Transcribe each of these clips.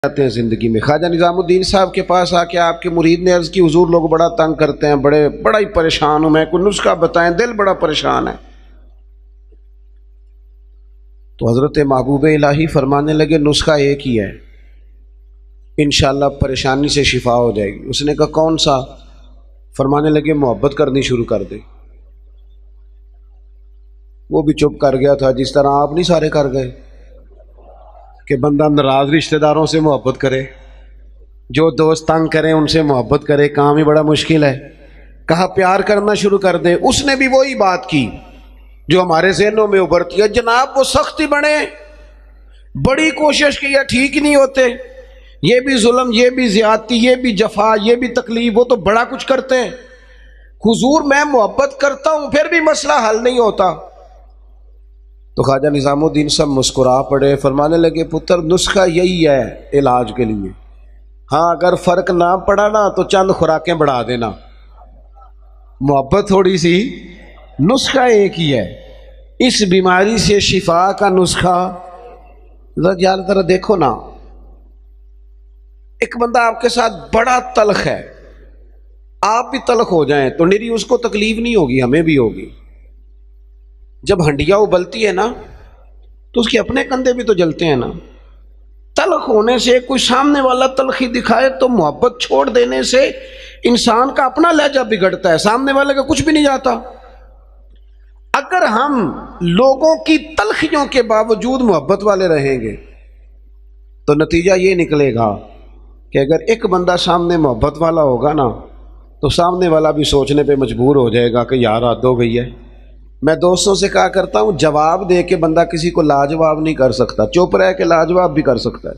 آتے ہیں زندگی میں۔ خواجہ نظام الدین صاحب کے پاس آ کے آپ کے مرید نے عرض کی حضور لوگ بڑا تنگ کرتے ہیں، بڑا ہی پریشان ہوں میں، کوئی نسخہ بتائیں، دل بڑا پریشان ہے۔ تو حضرت محبوب الہی فرمانے لگے نسخہ ایک ہی ہے، انشاءاللہ پریشانی سے شفا ہو جائے گی۔ اس نے کہا کون سا؟ فرمانے لگے محبت کرنی شروع کر دے۔ وہ بھی چپ کر گیا تھا، جس طرح آپ نہیں سارے کر گئے کہ بندہ ناراض رشتہ داروں سے محبت کرے، جو دوست تنگ کریں ان سے محبت کرے، کام ہی بڑا مشکل ہے۔ کہا پیار کرنا شروع کر دے۔ اس نے بھی وہی بات کی جو ہمارے ذہنوں میں ابھرتی ہے، جناب وہ سختی بنے، بڑی کوشش کی ہے، ٹھیک نہیں ہوتے، یہ بھی ظلم، یہ بھی زیادتی، یہ بھی جفا، یہ بھی تکلیف، وہ تو بڑا کچھ کرتے ہیں۔ حضور میں محبت کرتا ہوں پھر بھی مسئلہ حل نہیں ہوتا۔ تو خواجہ نظام الدین صاحب مسکرا پڑے، فرمانے لگے پتر نسخہ یہی ہے علاج کے لیے، ہاں اگر فرق نہ پڑا نا تو چند خوراکیں بڑھا دینا، محبت تھوڑی سی، نسخہ ایک ہی ہے۔ اس بیماری سے شفا کا نسخہ ذرا دیکھو نا، ایک بندہ آپ کے ساتھ بڑا تلخ ہے، آپ بھی تلخ ہو جائیں تو میری اس کو تکلیف نہیں ہوگی، ہمیں بھی ہوگی۔ جب ہنڈیا ابلتی ہے نا تو اس کے اپنے کندھے بھی تو جلتے ہیں نا۔ تلخ ہونے سے کوئی سامنے والا تلخی دکھائے تو محبت چھوڑ دینے سے انسان کا اپنا لہجہ بگڑتا ہے، سامنے والے کا کچھ بھی نہیں جاتا۔ اگر ہم لوگوں کی تلخیوں کے باوجود محبت والے رہیں گے تو نتیجہ یہ نکلے گا کہ اگر ایک بندہ سامنے محبت والا ہوگا نا تو سامنے والا بھی سوچنے پہ مجبور ہو جائے گا کہ یار حد ہو گئی ہے۔ میں دوستوں سے کہا کرتا ہوں جواب دے کے بندہ کسی کو لاجواب نہیں کر سکتا، چپ رہ کے لاجواب بھی کر سکتا ہے۔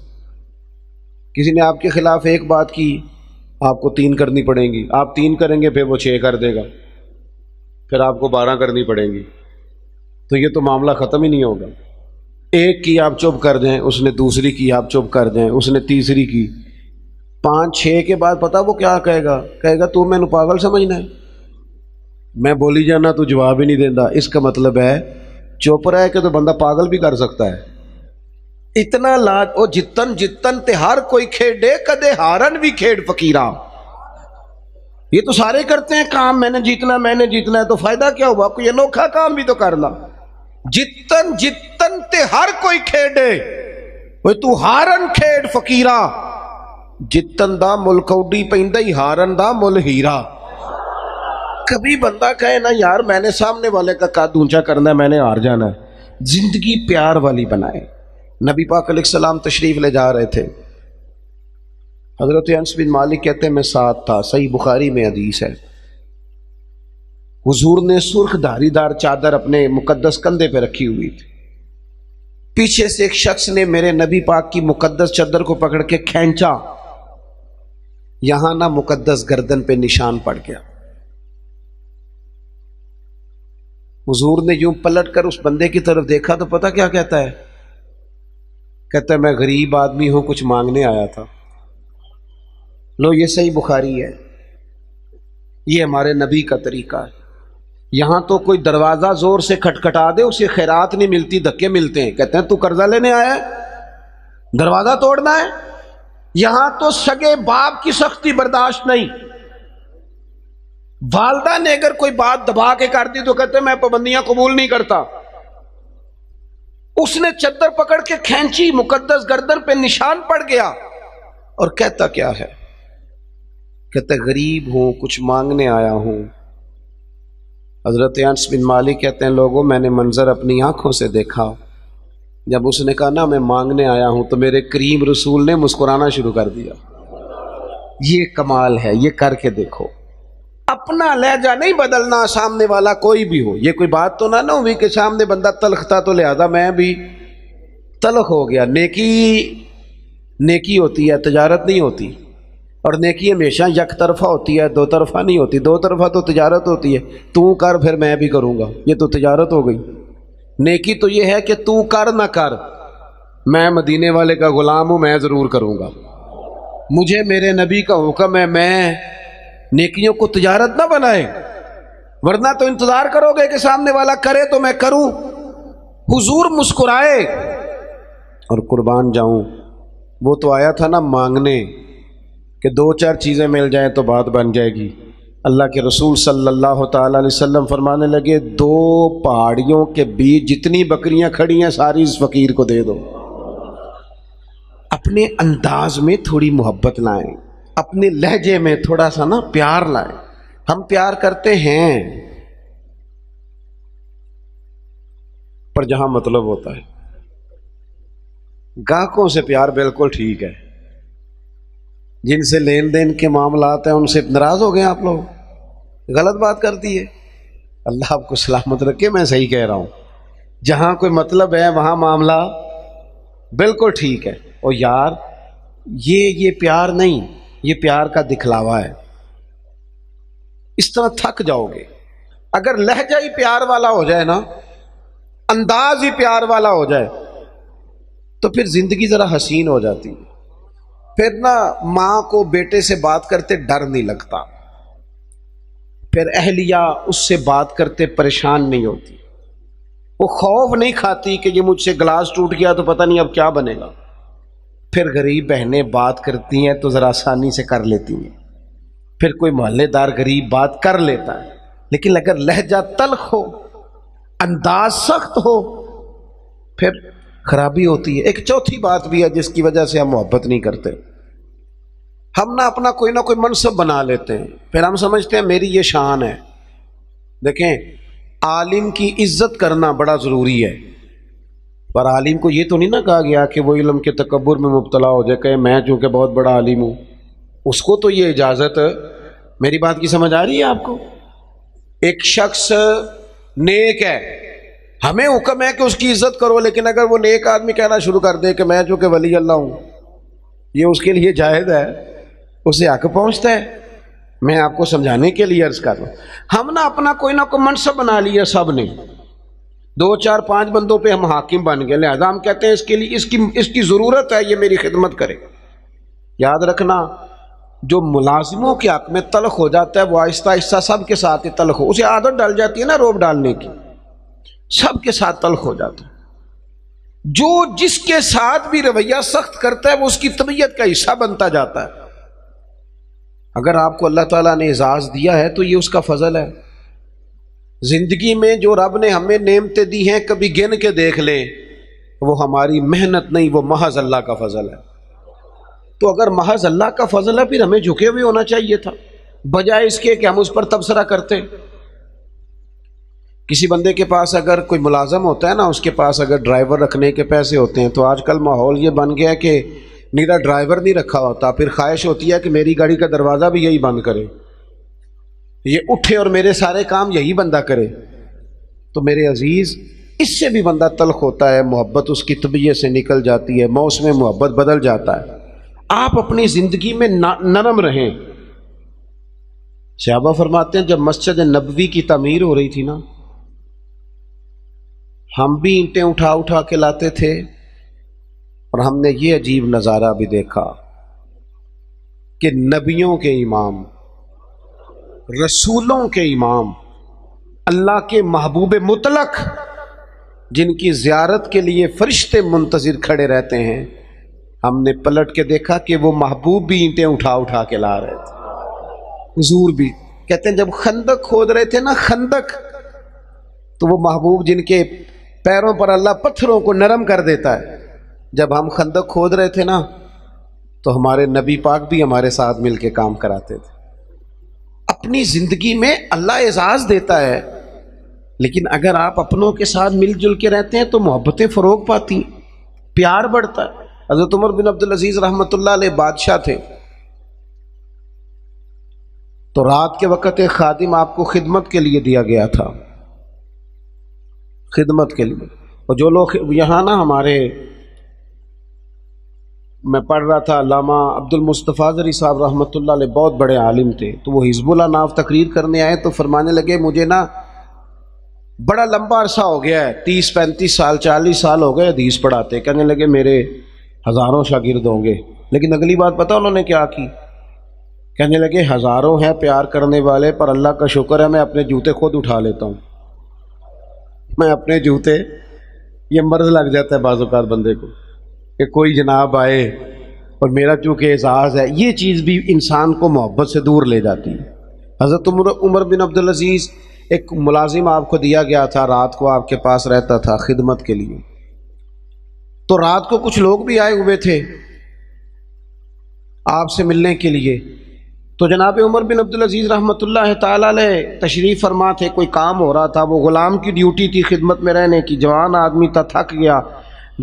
کسی نے آپ کے خلاف ایک بات کی، آپ کو 3 کرنی پڑیں گی، آپ 3 کریں گے پھر وہ 6 کر دے گا، پھر آپ کو 12 کرنی پڑیں گی، تو یہ تو معاملہ ختم ہی نہیں ہوگا۔ ایک کی آپ چپ کر دیں، اس نے دوسری کی آپ چپ کر دیں، اس نے تیسری کی، 5 6 کے بعد پتہ وہ کیا کہے گا تو میں نے پاگل سمجھنا ہے، میں بولی جانا تو جواب ہی نہیں دینا۔ اس کا مطلب ہے چپ رہ کے تو بندہ پاگل بھی کر سکتا ہے۔ اتنا لاج او جتن جتن تے ہر کوئی کھیڈے کدے ہارن بھی کھیڈ فقیرا۔ یہ تو سارے کرتے ہیں کام، میں نے جیتنا ہے، تو فائدہ کیا ہوا؟ کوئی انوکھا کام بھی تو کرنا۔ جتن جتن تے ہر کوئی کھیڈے، وہ تو ہارن کھیڈ فقیرا، جتن دا مل کوڈی پیندا ہی ہارن دا مل ہیرا۔ کبھی بندہ کہے نا یار میں نے سامنے والے کا قد اونچا کرنا ہے، میں نے ہار جانا ہے، زندگی پیار والی بنائے۔ نبی پاک علیہ السلام تشریف لے جا رہے تھے، حضرت انس بن مالک کہتے ہیں میں ساتھ تھا، صحیح بخاری میں حدیث ہے۔ حضور نے سرخ دھاری دار چادر اپنے مقدس کندھے پہ رکھی ہوئی تھی، پیچھے سے ایک شخص نے میرے نبی پاک کی مقدس چادر کو پکڑ کے کھینچا، یہاں نہ مقدس گردن پہ نشان پڑ گیا۔ حضور نے یوں پلٹ کر اس بندے کی طرف دیکھا تو پتہ کیا کہتا ہے؟ کہتا ہے میں غریب آدمی ہوں، کچھ مانگنے آیا تھا۔ لو یہ صحیح بخاری ہے، یہ ہمارے نبی کا طریقہ ہے۔ یہاں تو کوئی دروازہ زور سے کھٹکھٹا دے اسے خیرات نہیں ملتی، دھکے ملتے ہیں، کہتے ہیں تو قرضہ لینے آیا ہے، دروازہ توڑنا ہے۔ یہاں تو سگے باپ کی سختی برداشت نہیں، والدہ نے اگر کوئی بات دبا کے کر دی تو کہتے ہیں میں پابندیاں قبول نہیں کرتا۔ اس نے چادر پکڑ کے کھینچی، مقدس گردن پہ نشان پڑ گیا، اور کہتا کیا ہے؟ کہتا غریب ہوں، کچھ مانگنے آیا ہوں۔ حضرت انس بن مالک کہتے ہیں لوگوں میں نے منظر اپنی آنکھوں سے دیکھا، جب اس نے کہا نا میں مانگنے آیا ہوں تو میرے کریم رسول نے مسکرانا شروع کر دیا۔ یہ کمال ہے، یہ کر کے دیکھو۔ اپنا لہجہ نہیں بدلنا، سامنے والا کوئی بھی ہو۔ یہ کوئی بات تو نہ ہوئی کہ سامنے بندہ تلخ تھا تو لہذا میں بھی تلخ ہو گیا۔ نیکی ہوتی ہے، تجارت نہیں ہوتی، اور نیکی ہمیشہ یک طرفہ ہوتی ہے، دو طرفہ نہیں ہوتی۔ دو طرفہ تو تجارت ہوتی ہے، تو کر پھر میں بھی کروں گا، یہ تو تجارت ہو گئی۔ نیکی تو یہ ہے کہ تو کر نہ کر، میں مدینے والے کا غلام ہوں، میں ضرور کروں گا، مجھے میرے نبی کا حکم ہے۔ میں نیکیوں کو تجارت نہ بنائے، ورنہ تو انتظار کرو گے کہ سامنے والا کرے تو میں کروں۔ حضور مسکرائے، اور قربان جاؤں وہ تو آیا تھا نا مانگنے کہ 2-4 چیزیں مل جائیں تو بات بن جائے گی. اللہ کے رسول صلی اللہ تعالی علیہ وسلم فرمانے لگے 2 پہاڑیوں کے بیچ جتنی بکریاں کھڑی ہیں ساری اس فقیر کو دے دو. اپنے انداز میں تھوڑی محبت لائیں، اپنے لہجے میں تھوڑا سا نا پیار لائیں. ہم پیار کرتے ہیں پر جہاں مطلب ہوتا ہے. گاہکوں سے پیار بالکل ٹھیک ہے، جن سے لین دین کے معاملات ہیں ان سے ناراض ہو گئے آپ لوگ، غلط بات کر دی ہے. اللہ آپ کو سلامت رکھے. میں صحیح کہہ رہا ہوں، جہاں کوئی مطلب ہے وہاں معاملہ بالکل ٹھیک ہے. اور یار یہ پیار نہیں، یہ پیار کا دکھلاوا ہے. اس طرح تھک جاؤ گے. اگر لہجہ ہی پیار والا ہو جائے نا، انداز ہی پیار والا ہو جائے تو پھر زندگی ذرا حسین ہو جاتی ہے. پھر نا ماں کو بیٹے سے بات کرتے ڈر نہیں لگتا، پھر اہلیہ اس سے بات کرتے پریشان نہیں ہوتی، وہ خوف نہیں کھاتی کہ یہ مجھ سے گلاس ٹوٹ گیا تو پتہ نہیں اب کیا بنے گا. پھر غریب بہنیں بات کرتی ہیں تو ذرا آسانی سے کر لیتی ہیں، پھر کوئی محلے دار غریب بات کر لیتا ہے. لیکن اگر لہجہ تلخ ہو، انداز سخت ہو، پھر خرابی ہوتی ہے. ایک چوتھی بات بھی ہے جس کی وجہ سے ہم محبت نہیں کرتے. ہم نہ اپنا کوئی نہ کوئی منصب بنا لیتے ہیں، پھر ہم سمجھتے ہیں میری یہ شان ہے. دیکھیں، عالم کی عزت کرنا بڑا ضروری ہے، پر عالم کو یہ تو نہیں نہ کہا گیا کہ وہ علم کے تکبر میں مبتلا ہو جائے کہ میں چونکہ بہت بڑا عالم ہوں. اس کو تو یہ اجازت، میری بات کی سمجھ آ رہی ہے آپ کو؟ ایک شخص نیک ہے، ہمیں حکم ہے کہ اس کی عزت کرو، لیکن اگر وہ نیک آدمی کہنا شروع کر دے کہ میں چونکہ ولی اللہ ہوں، یہ اس کے لیے جائز ہے، اسے حق پہنچتا ہے. میں آپ کو سمجھانے کے لیے عرض کر رہا ہوں. ہم نے اپنا کوئی نہ کوئی منصب بنا لیا، سب نے 2-4-5 بندوں پہ ہم حاکم بن گئے، لہذا ہم کہتے ہیں اس کے لیے اس کی ضرورت ہے، یہ میری خدمت کرے. یاد رکھنا، جو ملازموں کے حق میں تلخ ہو جاتا ہے وہ آہستہ آہستہ سب کے ساتھ ہی تلخ ہو، اسے عادت ڈال جاتی ہے نا روب ڈالنے کی، سب کے ساتھ تلخ ہو جاتا ہے. جو جس کے ساتھ بھی رویہ سخت کرتا ہے وہ اس کی طبیعت کا حصہ بنتا جاتا ہے. اگر آپ کو اللہ تعالیٰ نے اعزاز دیا ہے تو یہ اس کا فضل ہے. زندگی میں جو رب نے ہمیں نعمتیں دی ہیں کبھی گن کے دیکھ لیں، وہ ہماری محنت نہیں، وہ محض اللہ کا فضل ہے. تو اگر محض اللہ کا فضل ہے پھر ہمیں جھکے ہوئے ہونا چاہیے تھا، بجائے اس کے کہ ہم اس پر تبصرہ کرتے. کسی بندے کے پاس اگر کوئی ملازم ہوتا ہے نا، اس کے پاس اگر ڈرائیور رکھنے کے پیسے ہوتے ہیں تو آج کل ماحول یہ بن گیا کہ میرا ڈرائیور نہیں رکھا ہوتا، پھر خواہش ہوتی ہے کہ میری گاڑی کا دروازہ بھی یہی بند کرے، یہ اٹھے اور میرے سارے کام یہی بندہ کرے. تو میرے عزیز، اس سے بھی بندہ تلخ ہوتا ہے، محبت اس کی طبیعت سے نکل جاتی ہے، موسم محبت بدل جاتا ہے. آپ اپنی زندگی میں نرم رہیں. صحابہ فرماتے ہیں جب مسجد نبوی کی تعمیر ہو رہی تھی نا، ہم بھی اینٹیں اٹھا اٹھا کے لاتے تھے، اور ہم نے یہ عجیب نظارہ بھی دیکھا کہ نبیوں کے امام، رسولوں کے امام، اللہ کے محبوب مطلق، جن کی زیارت کے لیے فرشتے منتظر کھڑے رہتے ہیں، ہم نے پلٹ کے دیکھا کہ وہ محبوب بھی اینٹیں اٹھا اٹھا کے لا رہے تھے. حضور بھی کہتے ہیں جب خندق کھود رہے تھے نا، خندق، تو وہ محبوب جن کے پیروں پر اللہ پتھروں کو نرم کر دیتا ہے، جب ہم خندق کھود رہے تھے نا تو ہمارے نبی پاک بھی ہمارے ساتھ مل کے کام کراتے تھے. اپنی زندگی میں اللہ اعزاز دیتا ہے، لیکن اگر آپ اپنوں کے ساتھ مل جل کے رہتے ہیں تو محبتیں فروغ پاتی، پیار بڑھتا ہے. حضرت عمر بن عبدالعزیز رحمۃ اللہ علیہ بادشاہ تھے، تو رات کے وقت ایک خادم آپ کو خدمت کے لیے دیا گیا تھا، خدمت کے لیے. اور جو لوگ یہاں نا ہمارے، میں پڑھ رہا تھا، علامہ عبد المصطفیٰ زری صاحب رحمۃ اللہ علیہ بہت بڑے عالم تھے، تو وہ حزب اللہ ناف تقریر کرنے آئے تو فرمانے لگے مجھے نا بڑا لمبا عرصہ ہو گیا ہے، 30-35 سال 40 سال ہو گئے حدیث پڑھاتے. کہنے لگے میرے ہزاروں شاگرد ہوں گے. لیکن اگلی بات پتہ انہوں نے کیا کی؟ کہنے لگے ہزاروں ہیں پیار کرنے والے، پر اللہ کا شکر ہے میں اپنے جوتے خود اٹھا لیتا ہوں. میں اپنے جوتے، یہ مرض لگ جاتا ہے بعض اوقات بندے کو کہ کوئی جناب آئے اور میرا چونکہ اعزاز ہے، یہ چیز بھی انسان کو محبت سے دور لے جاتی ہے۔ حضرت عمر بن عبدالعزیز، ایک ملازم آپ کو دیا گیا تھا، رات کو آپ کے پاس رہتا تھا خدمت کے لیے، تو رات کو کچھ لوگ بھی آئے ہوئے تھے آپ سے ملنے کے لیے، تو جناب عمر بن عبدالعزیز رحمۃ اللہ تعالی علیہ تشریف فرما تھے، کوئی کام ہو رہا تھا، وہ غلام کی ڈیوٹی تھی خدمت میں رہنے کی، جوان آدمی تھا، تھک گیا،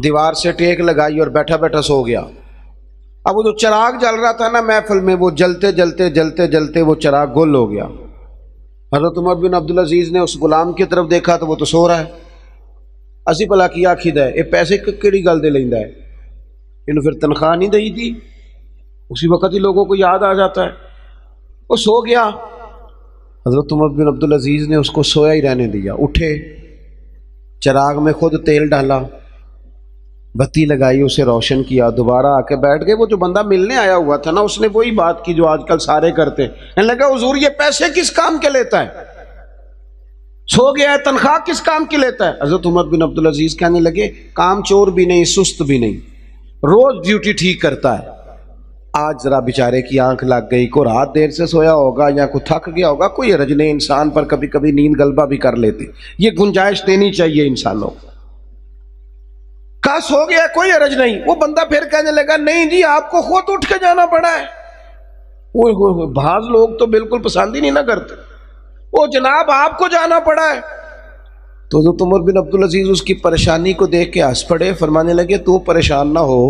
دیوار سے ٹیک لگائی اور بیٹھا بیٹھا سو گیا۔ اب وہ جو چراغ جل رہا تھا نا محفل میں، وہ جلتے جلتے جلتے جلتے وہ چراغ گل ہو گیا۔ حضرت عمر بن عبدالعزیز نے اس غلام کی طرف دیکھا تو وہ تو سو رہا ہے، اسی بلا کی آخد ہے، یہ پیسے کیڑی گل دے لیندا ہے، انہوں پھر تنخواہ نہیں دئی تھی، اسی وقت ہی لوگوں کو یاد آ جاتا ہے، وہ سو گیا۔ حضرت عمر بن عبدالعزیز نے اس کو سویا ہی رہنے دیا، اٹھے، چراغ میں خود تیل ڈالا، بتی لگائی، اسے روشن کیا، دوبارہ آ کے بیٹھ گئے۔ وہ جو بندہ ملنے آیا ہوا تھا نا، اس نے وہی بات کی جو آج کل سارے کرتے ہیں، لگا حضور یہ پیسے کس کام کے لیتا ہے، سو گیا ہے، تنخواہ کس کام کی لیتا ہے؟ حضرت عمر بن عبدالعزیز کہنے لگے، کام چور بھی نہیں، سست بھی نہیں، روز ڈیوٹی ٹھیک کرتا ہے، آج ذرا بیچارے کی آنکھ لگ گئی، کو رات دیر سے سویا ہوگا یا کوئی تھک گیا ہوگا، کوئی حرج نہیں، انسان پر کبھی کبھی نیند غلبہ بھی کر لیتے، یہ گنجائش دینی چاہیے انسانوں کو۔ کہا سو گیا کوئی حرج نہیں۔ وہ بندہ پھر کہنے لگا، نہیں جی آپ کو خود اٹھ کے جانا پڑا ہے۔ وہ بعض لوگ تو بالکل پسند ہی نہیں نہ کرتے، وہ جناب آپ کو جانا پڑا ہے۔ تو حضرت عمر بن عبدالعزیز اس کی پریشانی کو دیکھ کے ہنس پڑے، فرمانے لگے تو پریشان نہ ہو،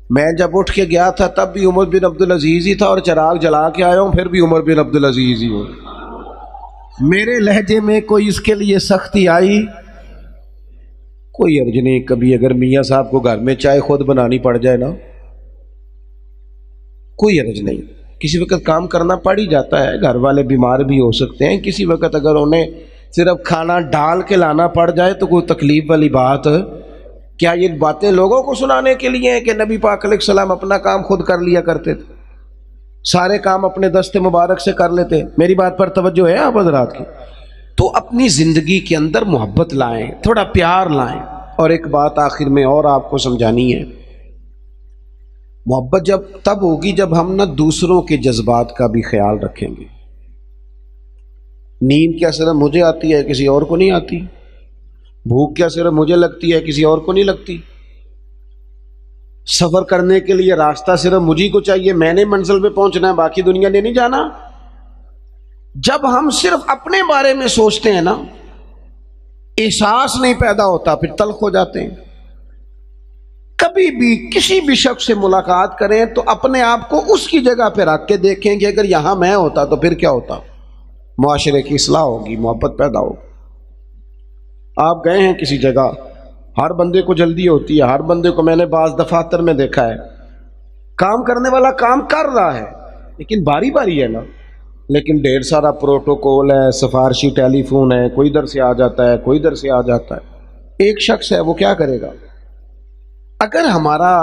میں جب اٹھ کے گیا تھا تب بھی عمر بن عبدالعزیز ہی تھا، اور چراغ جلا کے آیا ہوں پھر بھی عمر بن عبدالعزیز ہی ہوں۔ میرے لہجے میں کوئی اس کے لیے سختی آئی کوئی حرج نہیں، کبھی اگر میاں صاحب کو گھر میں چائے خود بنانی پڑ جائے نا، کوئی حرج نہیں، کسی وقت کام کرنا پڑ ہی جاتا ہے، گھر والے بیمار بھی ہو سکتے ہیں، کسی وقت اگر انہیں صرف کھانا ڈال کے لانا پڑ جائے تو کوئی تکلیف والی بات کیا؟ یہ باتیں لوگوں کو سنانے کے لیے ہیں کہ نبی پاک علیہ السلام اپنا کام خود کر لیا کرتے تھے، سارے کام اپنے دست مبارک سے کر لیتے۔ میری بات پر توجہ ہے آپ حضرات کی؟ تو اپنی زندگی کے اندر محبت لائیں، تھوڑا پیار لائیں۔ اور ایک بات آخر میں اور آپ کو سمجھانی ہے، محبت جب تب ہوگی جب ہم نہ دوسروں کے جذبات کا بھی خیال رکھیں گے۔ نیند کیا صرف مجھے آتی ہے، کسی اور کو نہیں آتی؟ بھوک کیا صرف مجھے لگتی ہے، کسی اور کو نہیں لگتی؟ سفر کرنے کے لیے راستہ صرف مجھے کو چاہیے، میں نے منزل پہ پہنچنا ہے، باقی دنیا نے نہیں جانا۔ جب ہم صرف اپنے بارے میں سوچتے ہیں نا، احساس نہیں پیدا ہوتا، پھر تلخ ہو جاتے ہیں۔ کبھی بھی کسی بھی شخص سے ملاقات کریں تو اپنے آپ کو اس کی جگہ پہ رکھ کے دیکھیں کہ اگر یہاں میں ہوتا تو پھر کیا ہوتا، معاشرے کی اصلاح ہوگی، محبت پیدا ہوگی۔ آپ گئے ہیں کسی جگہ، ہر بندے کو جلدی ہوتی ہے، ہر بندے کو، میں نے بعض دفاتر میں دیکھا ہے، کام کرنے والا کام کر رہا ہے لیکن باری باری ہے نا، لیکن ڈھیر سارا پروٹوکول ہے، سفارشی ٹیلی فون ہے، کوئی ادھر سے آ جاتا ہے، کوئی ادھر سے آ جاتا ہے۔ ایک شخص ہے، وہ کیا کرے گا؟ اگر ہمارا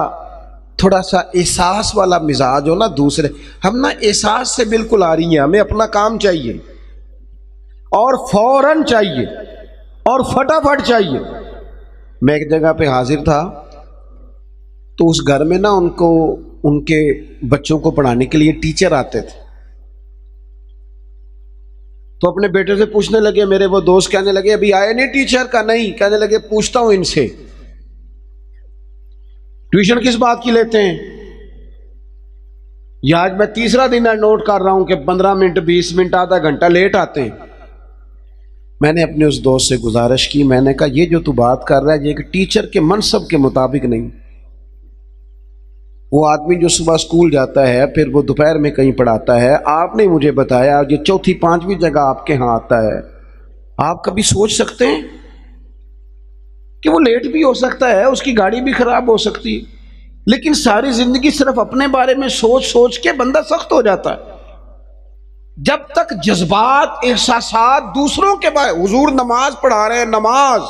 تھوڑا سا احساس والا مزاج ہو نا، دوسرے ہم نا احساس سے بالکل آ رہی ہیں، ہمیں اپنا کام چاہیے اور فوراً چاہیے اور فٹافٹ چاہیے۔ میں ایک جگہ پہ حاضر تھا تو اس گھر میں نا ان کے بچوں کو پڑھانے کے لیے ٹیچر آتے تھے، تو اپنے بیٹے سے پوچھنے لگے، میرے وہ دوست کہنے لگے ابھی آئے نہیں ٹیچر کا؟ نہیں، کہنے لگے پوچھتا ہوں ان سے ٹیوشن کس بات کی لیتے ہیں؟ یہ آج میں تیسرا دن نوٹ کر رہا ہوں کہ 15 منٹ 20 منٹ آدھا گھنٹہ لیٹ آتے ہیں۔ میں نے اپنے اس دوست سے گزارش کی، میں نے کہا یہ جو تو بات کر رہا ہے یہ ایک ٹیچر کے منصب کے مطابق نہیں۔ وہ آدمی جو صبح اسکول جاتا ہے پھر وہ دوپہر میں کہیں پڑھاتا ہے، آپ نے مجھے بتایا یہ چوتھی پانچویں جگہ آپ کے ہاں آتا ہے، آپ کبھی سوچ سکتے ہیں کہ وہ لیٹ بھی ہو سکتا ہے، اس کی گاڑی بھی خراب ہو سکتی ہے، لیکن ساری زندگی صرف اپنے بارے میں سوچ سوچ کے بندہ سخت ہو جاتا ہے۔ جب تک جذبات احساسات دوسروں کے بارے، حضور نماز پڑھا رہے ہیں، نماز،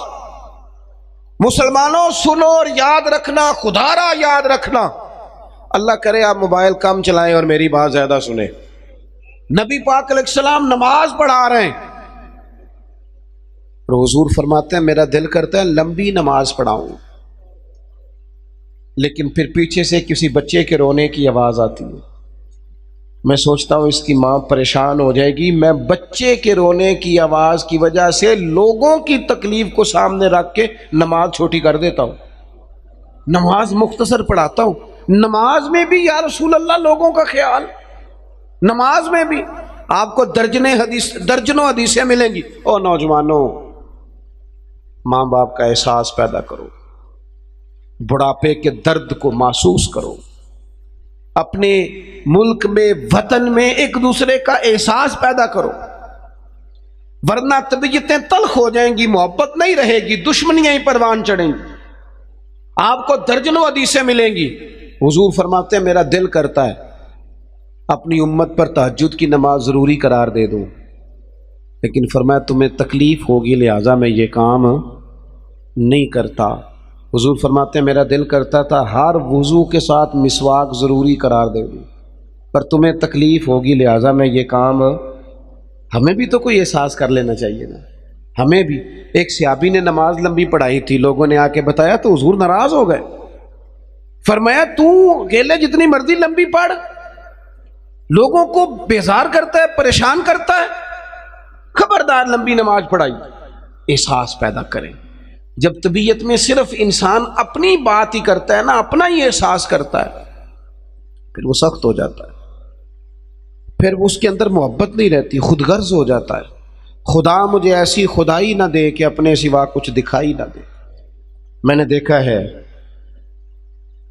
مسلمانوں سنو اور یاد رکھنا، خدا را یاد رکھنا، اللہ کرے آپ موبائل کم چلائیں اور میری بات زیادہ سنیں۔ نبی پاک علیہ السلام نماز پڑھا رہے ہیں اور حضور فرماتے ہیں میرا دل کرتا ہے لمبی نماز پڑھاؤں، لیکن پھر پیچھے سے کسی بچے کے رونے کی آواز آتی ہے، میں سوچتا ہوں اس کی ماں پریشان ہو جائے گی، میں بچے کے رونے کی آواز کی وجہ سے لوگوں کی تکلیف کو سامنے رکھ کے نماز چھوٹی کر دیتا ہوں، نماز مختصر پڑھاتا ہوں۔ نماز میں بھی یا رسول اللہ لوگوں کا خیال، نماز میں بھی آپ کو درجنوں حدیثیں ملیں گی۔ او نوجوانوں، ماں باپ کا احساس پیدا کرو، بڑھاپے کے درد کو محسوس کرو، اپنے ملک میں وطن میں ایک دوسرے کا احساس پیدا کرو، ورنہ طبیعتیں تلخ ہو جائیں گی، محبت نہیں رہے گی، دشمنیاں ہی پروان چڑھیں گی۔ آپ کو درجنوں حدیثیں ملیں گی۔ حضور فرماتے ہیں میرا دل کرتا ہے اپنی امت پر تہجد کی نماز ضروری قرار دے دوں، لیکن فرمایا تمہیں تکلیف ہوگی لہٰذا میں یہ کام نہیں کرتا۔ حضور فرماتے ہیں میرا دل کرتا تھا ہر وضو کے ساتھ مسواک ضروری قرار دے دوں، پر تمہیں تکلیف ہوگی لہٰذا میں یہ کام۔ ہمیں بھی تو کوئی احساس کر لینا چاہیے نا، ہمیں بھی۔ ایک صحابی نے نماز لمبی پڑھائی تھی، لوگوں نے آ کے بتایا تو حضور ناراض ہو گئے، فرمایا تو اکیلے جتنی مرضی لمبی پڑھ، لوگوں کو بیزار کرتا ہے، پریشان کرتا ہے، خبردار لمبی نماز پڑھائی۔ احساس پیدا کریں، جب طبیعت میں صرف انسان اپنی بات ہی کرتا ہے نا، اپنا ہی احساس کرتا ہے، پھر وہ سخت ہو جاتا ہے، پھر اس کے اندر محبت نہیں رہتی، خود غرض ہو جاتا ہے۔ خدا مجھے ایسی خدائی نہ دے کہ اپنے سوا کچھ دکھائی نہ دے۔ میں نے دیکھا ہے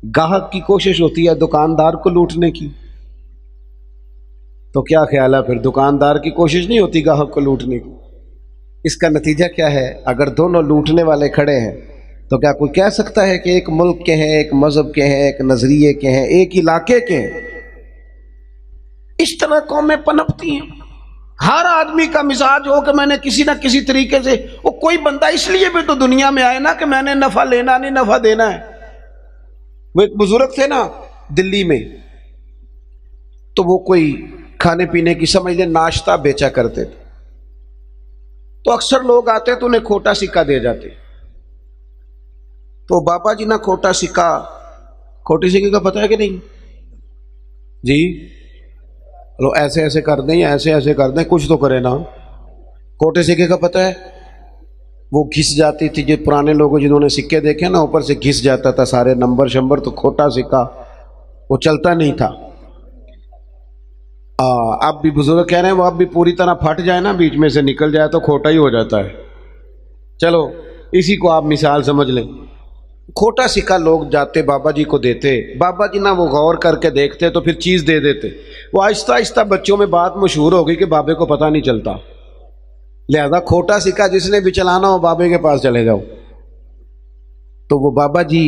گاہک کی کوشش ہوتی ہے دکاندار کو لوٹنے کی، تو کیا خیال ہے پھر دکاندار کی کوشش نہیں ہوتی گاہک کو لوٹنے کی؟ اس کا نتیجہ کیا ہے؟ اگر دونوں لوٹنے والے کھڑے ہیں تو کیا کوئی کہہ سکتا ہے کہ ایک ملک کے ہیں، ایک مذہب کے ہیں، ایک نظریے کے ہیں، ایک علاقے کے ہیں؟ اس طرح قومیں پنپتی ہیں۔ ہر آدمی کا مزاج ہو کہ میں نے کسی نہ کسی طریقے سے، وہ کوئی بندہ اس لیے بھی تو دنیا میں آئے نا کہ میں نے نفع لینا نہیں نفع دینا ہے۔ وہ ایک بزرگ تھے نا دلی میں، تو وہ کوئی کھانے پینے کی سمجھ لیں ناشتہ بیچا کرتے تھے، تو اکثر لوگ آتے تو انہیں کھوٹا سکہ دے جاتے، تو بابا جی نہ کھوٹا سکہ، کھوٹے سکے کا پتہ ہے کہ نہیں جی؟ لو ایسے ایسے کر دیں یا ایسے ایسے کر دیں، کچھ تو کرے نا۔ کھوٹے سکے کا پتہ ہے؟ وہ گھس جاتی تھی، جو پرانے لوگ جنہوں نے سکے دیکھے نا اوپر سے گھس جاتا تھا سارے نمبر شمبر، تو کھوٹا سکہ وہ چلتا نہیں تھا۔ اب بھی بزرگ کہہ رہے ہیں وہ اب بھی پوری طرح پھٹ جائے نا، بیچ میں سے نکل جائے تو کھوٹا ہی ہو جاتا ہے۔ چلو اسی کو آپ مثال سمجھ لیں، کھوٹا سکہ لوگ جاتے بابا جی کو دیتے، بابا جی نہ وہ غور کر کے دیکھتے تو پھر چیز دے دیتے۔ وہ آہستہ آہستہ بچوں میں بات مشہور ہو گئی کہ بابے کو پتہ نہیں چلتا، لہذا کھوٹا سکہ جس نے بھی چلانا ہو بابے کے پاس چلے جاؤ۔ تو وہ بابا جی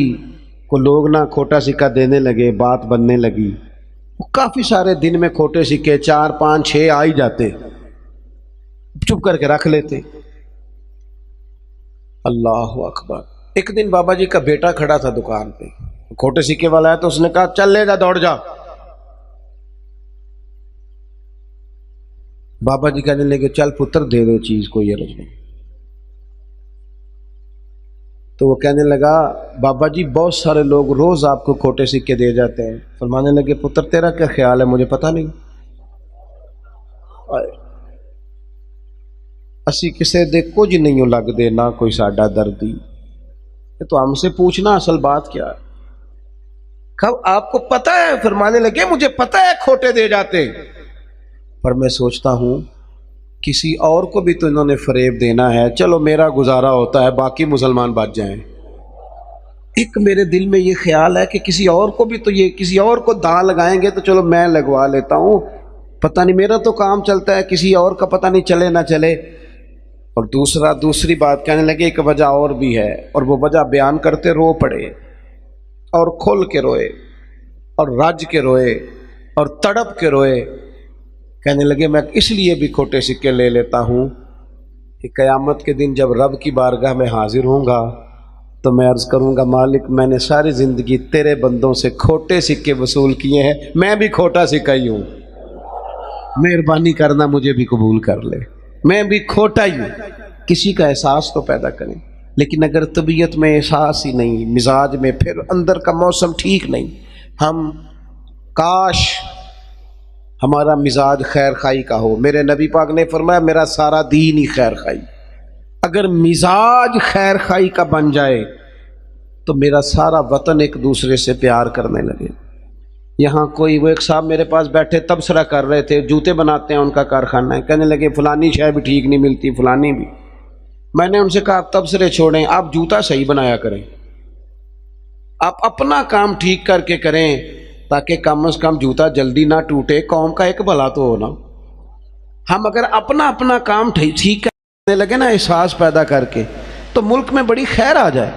کو لوگ نہ کھوٹا سکہ دینے لگے، بات بننے لگی، کافی سارے دن میں کھوٹے سکے 4 5 6 آ ہی جاتے، چپ کر کے رکھ لیتے۔ اللہ اکبر۔ ایک دن بابا جی کا بیٹا کھڑا تھا دکان پہ، کھوٹے سکے والا ہے، تو اس نے کہا چل لے جا، دوڑ جا۔ بابا جی کہنے لگے چل پتر دے دو چیز، کوئی عرض نہیں۔ تو وہ کہنے لگا بابا جی بہت سارے لوگ روز آپ کو کھوٹے سکے دے جاتے ہیں۔ فرمانے لگے پتر تیرا کیا خیال ہے، مجھے پتہ نہیں۔ اسی کسے دے کچھ نہیں لگ دے نہ کوئی ساڈا دردی، تو ہم سے پوچھنا اصل بات کیا ہے؟ کب آپ کو پتہ ہے؟ فرمانے لگے مجھے پتہ ہے کھوٹے دے جاتے، پر میں سوچتا ہوں کسی اور کو بھی تو انہوں نے فریب دینا ہے، چلو میرا گزارا ہوتا ہے باقی مسلمان بچ جائیں۔ ایک میرے دل میں یہ خیال ہے کہ کسی اور کو بھی تو یہ کسی اور کو داں لگائیں گے تو چلو میں لگوا لیتا ہوں، پتہ نہیں میرا تو کام چلتا ہے، کسی اور کا پتہ نہیں چلے نہ چلے۔ اور دوسری بات کہنے لگے ایک وجہ اور بھی ہے، اور وہ وجہ بیان کرتے رو پڑے اور کھل کے روئے اور رج کے روئے اور تڑپ کے روئے۔ کہنے لگے میں اس لیے بھی کھوٹے سکے لے لیتا ہوں کہ قیامت کے دن جب رب کی بارگاہ میں حاضر ہوں گا تو میں عرض کروں گا مالک میں نے ساری زندگی تیرے بندوں سے کھوٹے سکے وصول کیے ہیں، میں بھی کھوٹا سکہ ہی ہوں، مہربانی کرنا مجھے بھی قبول کر لے، میں بھی کھوٹا ہی ہوں۔ کسی کا احساس تو پیدا کریں۔ لیکن اگر طبیعت میں احساس ہی نہیں، مزاج میں، پھر اندر کا موسم ٹھیک نہیں، ہم کاش ہمارا مزاج خیر خائی کا ہو۔ میرے نبی پاک نے فرمایا میرا سارا دین ہی خیر خائی۔ اگر مزاج خیر خائی کا بن جائے تو میرا سارا وطن ایک دوسرے سے پیار کرنے لگے۔ یہاں کوئی وہ ایک صاحب میرے پاس بیٹھے تبصرہ کر رہے تھے، جوتے بناتے ہیں، ان کا کارخانہ ہے، کہنے لگے فلانی شے بھی ٹھیک نہیں ملتی، فلانی بھی۔ میں نے ان سے کہا آپ تبصرے چھوڑیں، آپ جوتا صحیح بنایا کریں، آپ اپنا کام ٹھیک کر کے کریں تاکہ کم از کم جوتا جلدی نہ ٹوٹے، قوم کا ایک بھلا تو ہو نا۔ ہم اگر اپنا کام ٹھیک کرنے لگے نا، احساس پیدا کر کے، تو ملک میں بڑی خیر آ جائے۔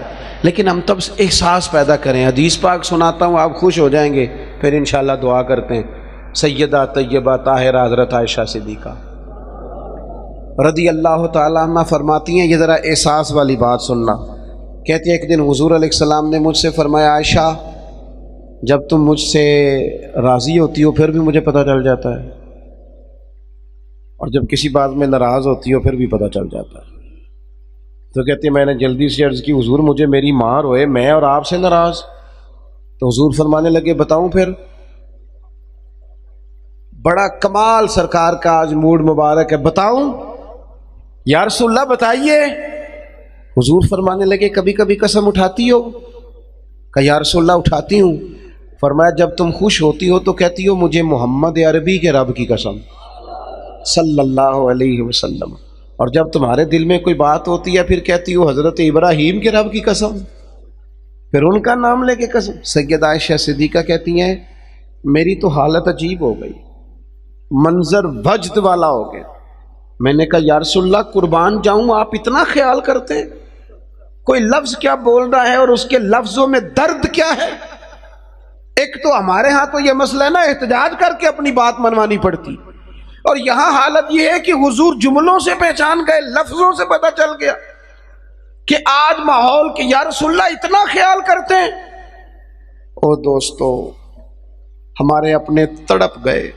لیکن ہم تب احساس پیدا کریں۔ حدیث پاک سناتا ہوں، آپ خوش ہو جائیں گے، پھر انشاءاللہ دعا کرتے ہیں۔ سیدہ طیبہ طاہرہ حضرت عائشہ صدیقہ رضی اللہ تعالیٰ عنہ فرماتی ہیں، یہ ذرا احساس والی بات سننا۔ کہتے ہیں ایک دن حضور علیہ السلام نے مجھ سے فرمایا عائشہ جب تم مجھ سے راضی ہوتی ہو پھر بھی مجھے پتہ چل جاتا ہے، اور جب کسی بات میں ناراض ہوتی ہو پھر بھی پتہ چل جاتا ہے۔ تو کہتے ہیں میں نے جلدی سے عرض کی حضور مجھے میری ماں روئے، میں اور آپ سے ناراض؟ تو حضور فرمانے لگے بتاؤں پھر؟ بڑا کمال سرکار کا آج موڈ مبارک ہے، بتاؤں یا رسول اللہ بتائیے۔ حضور فرمانے لگے کبھی کبھی قسم اٹھاتی ہو؟ کہ یا رسول اللہ اٹھاتی ہوں۔ فرمایا جب تم خوش ہوتی ہو تو کہتی ہو مجھے محمد عربی کے رب کی قسم صلی اللہ علیہ وسلم، اور جب تمہارے دل میں کوئی بات ہوتی ہے پھر کہتی ہو حضرت ابراہیم کے رب کی قسم، پھر ان کا نام لے کے قسم۔ سیدہ عائشہ صدیقہ کہتی ہیں میری تو حالت عجیب ہو گئی، منظر وجد والا ہو گیا۔ میں نے کہا یا رسول اللہ قربان جاؤں آپ اتنا خیال کرتے ہیں؟ کوئی لفظ کیا بول رہا ہے اور اس کے لفظوں میں درد کیا ہے؟ ایک تو ہمارے ہاں تو یہ مسئلہ ہے نا، احتجاج کر کے اپنی بات منوانی پڑتی، اور یہاں حالت یہ ہے کہ حضور جملوں سے پہچان گئے، لفظوں سے پتہ چل گیا کہ آج ماحول کے یا رسول اللہ اتنا خیال کرتے ہیں۔ او دوستو ہمارے اپنے تڑپ گئے،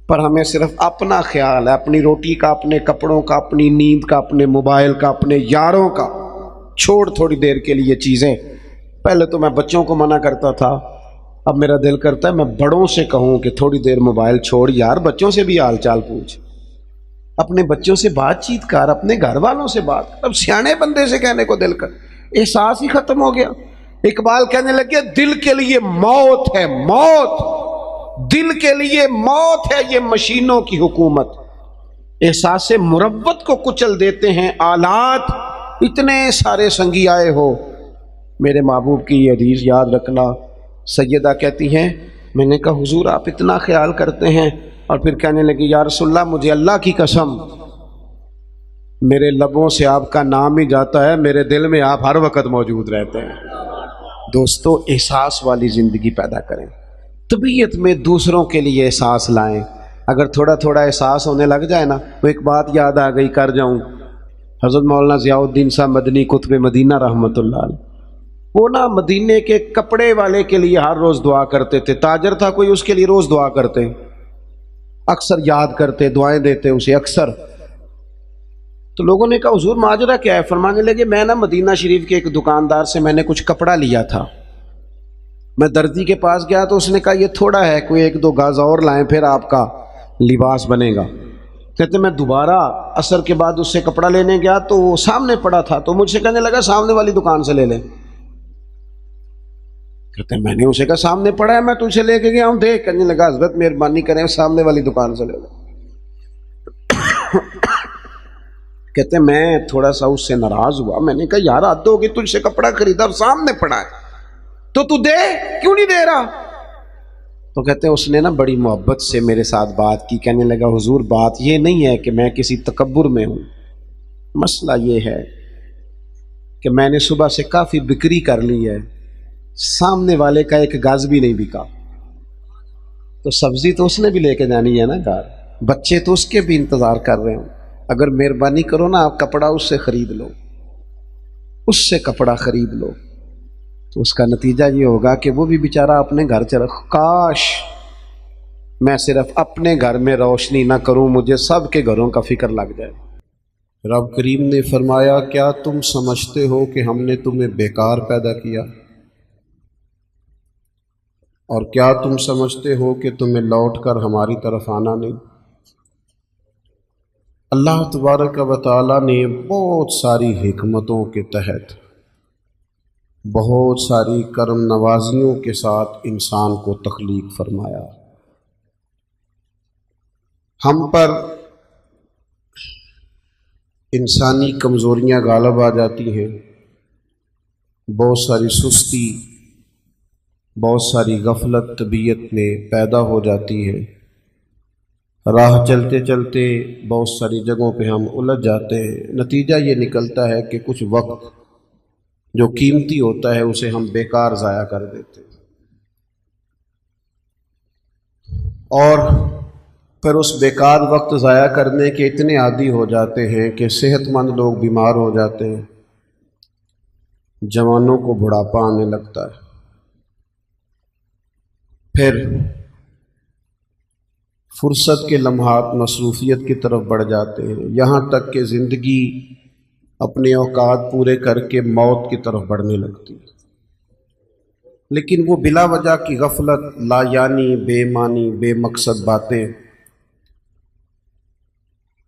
پر ہمیں صرف اپنا خیال ہے، اپنی روٹی کا، اپنے کپڑوں کا، اپنی نیند کا، اپنے موبائل کا، اپنے یاروں کا۔ چھوڑ تھوڑی دیر کے لیے چیزیں۔ پہلے تو میں بچوں کو منع کرتا تھا، اب میرا دل کرتا ہے میں بڑوں سے کہوں کہ تھوڑی دیر موبائل چھوڑ یار، بچوں سے بھی حال چال پوچھ، اپنے بچوں سے بات چیت کر، اپنے گھر والوں سے بات کر۔ اب سیانے بندے سے کہنے کو دل کر، احساس ہی ختم ہو گیا۔ اقبال کہنے لگے دل کے لیے موت ہے موت، دل کے لیے موت ہے یہ مشینوں کی حکومت، احساس مروت کو کچل دیتے ہیں آلات، اتنے سارے سنگی آئے ہو۔ میرے محبوب کی یہ حدیث یاد رکھنا۔ سیدہ کہتی ہیں میں نے کہا حضور آپ اتنا خیال کرتے ہیں، اور پھر کہنے لگی یا رسول اللہ مجھے اللہ کی قسم میرے لبوں سے آپ کا نام ہی جاتا ہے، میرے دل میں آپ ہر وقت موجود رہتے ہیں۔ دوستو احساس والی زندگی پیدا کریں، طبیعت میں دوسروں کے لیے احساس لائیں۔ اگر تھوڑا تھوڑا احساس ہونے لگ جائے نا، وہ ایک بات یاد آ گئی کر جاؤں، حضرت مولانا ضیاء الدین صاحب مدنی قطب مدینہ رحمۃ اللہ علیہ، وہ نا مدینے کے کپڑے والے کے لیے ہر روز دعا کرتے تھے، تاجر تھا کوئی اس کے لیے روز دعا کرتے، اکثر یاد کرتے، دعائیں دیتے اسے اکثر۔ تو لوگوں نے کہا حضور ماجرا کیا ہے؟ فرمانے لگے میں نا مدینہ شریف کے ایک دکاندار سے میں نے کچھ کپڑا لیا تھا، میں دردی کے پاس گیا تو اس نے کہا یہ تھوڑا ہے، کوئی ایک دو گاز اور لائیں پھر آپ کا لباس بنے گا۔ کہتے میں دوبارہ عصر کے بعد اس سے کپڑا لینے گیا تو وہ سامنے پڑا تھا، تو مجھ سے کہنے لگا سامنے والی دکان سے لے لیں۔ کہتے میں نے اسے کہا سامنے پڑا ہے میں تجھے لے کے گیا ہوں دیکھ، کہنے لگا حضرت مہربانی کریں سامنے والی دکان سے لے لیں۔ کہتے میں تھوڑا سا اس سے ناراض ہوا، میں نے کہا یار حد ہوگی، تجھ سے کپڑا خریدا اب سامنے پڑا ہے تو دے، کیوں نہیں دے رہا؟ تو کہتے ہیں اس نے نا بڑی محبت سے میرے ساتھ بات کی، کہنے لگا حضور بات یہ نہیں ہے کہ میں کسی تکبر میں ہوں، مسئلہ یہ ہے کہ میں نے صبح سے کافی بکری کر لی ہے، سامنے والے کا ایک گاز بھی نہیں بکا، تو سبزی تو اس نے بھی لے کے جانی ہے نا گھر، بچے تو اس کے بھی انتظار کر رہے ہوں، اگر مہربانی کرو نا آپ کپڑا اس سے خرید لو، اس سے کپڑا خرید لو، تو اس کا نتیجہ یہ ہوگا کہ وہ بھی بیچارہ اپنے گھر چلا۔ کاش میں صرف اپنے گھر میں روشنی نہ کروں، مجھے سب کے گھروں کا فکر لگ جائے۔ رب کریم نے فرمایا کیا تم سمجھتے ہو کہ ہم نے تمہیں بیکار پیدا کیا، اور کیا تم سمجھتے ہو کہ تمہیں لوٹ کر ہماری طرف آنا نہیں؟ اللہ تبارک و تعالیٰ نے بہت ساری حکمتوں کے تحت بہت ساری کرم نوازیوں کے ساتھ انسان کو تخلیق فرمایا۔ ہم پر انسانی کمزوریاں غالب آ جاتی ہیں، بہت ساری سستی، بہت ساری غفلت طبیعت میں پیدا ہو جاتی ہے۔ راہ چلتے چلتے بہت ساری جگہوں پہ ہم الجھ جاتے ہیں، نتیجہ یہ نکلتا ہے کہ کچھ وقت جو قیمتی ہوتا ہے اسے ہم بیکار ضائع کر دیتے ہیں، اور پھر اس بیکار وقت ضائع کرنے کے اتنے عادی ہو جاتے ہیں کہ صحت مند لوگ بیمار ہو جاتے ہیں، جوانوں کو بڑھاپا آنے لگتا ہے، پھر فرصت کے لمحات مصروفیت کی طرف بڑھ جاتے ہیں، یہاں تک کہ زندگی اپنے اوقات پورے کر کے موت کی طرف بڑھنے لگتی ہے۔ لیکن وہ بلا وجہ کی غفلت، لا یعنی، بے معنی، بے مقصد باتیں،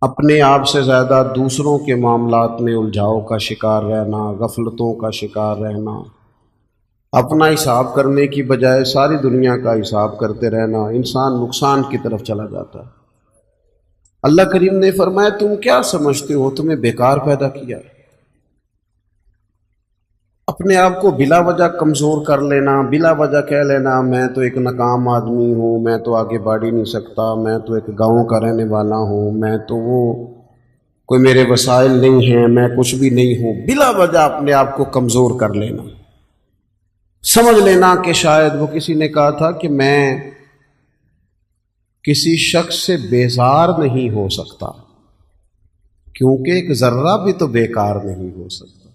اپنے آپ سے زیادہ دوسروں کے معاملات میں الجھاؤ کا شکار رہنا، غفلتوں کا شکار رہنا، اپنا حساب کرنے کی بجائے ساری دنیا کا حساب کرتے رہنا، انسان نقصان کی طرف چلا جاتا ہے۔ اللہ کریم نے فرمایا تم کیا سمجھتے ہو تمہیں بیکار پیدا کیا؟ اپنے آپ کو بلا وجہ کمزور کر لینا، بلا وجہ کہہ لینا میں تو ایک ناکام آدمی ہوں، میں تو آگے بڑھ ہی نہیں سکتا، میں تو ایک گاؤں کا رہنے والا ہوں، میں تو وہ کوئی میرے وسائل نہیں ہیں، میں کچھ بھی نہیں ہوں، بلا وجہ اپنے آپ کو کمزور کر لینا، سمجھ لینا کہ شاید وہ کسی نے کہا تھا کہ میں کسی شخص سے بیزار نہیں ہو سکتا کیونکہ ایک ذرہ بھی تو بیکار نہیں ہو سکتا۔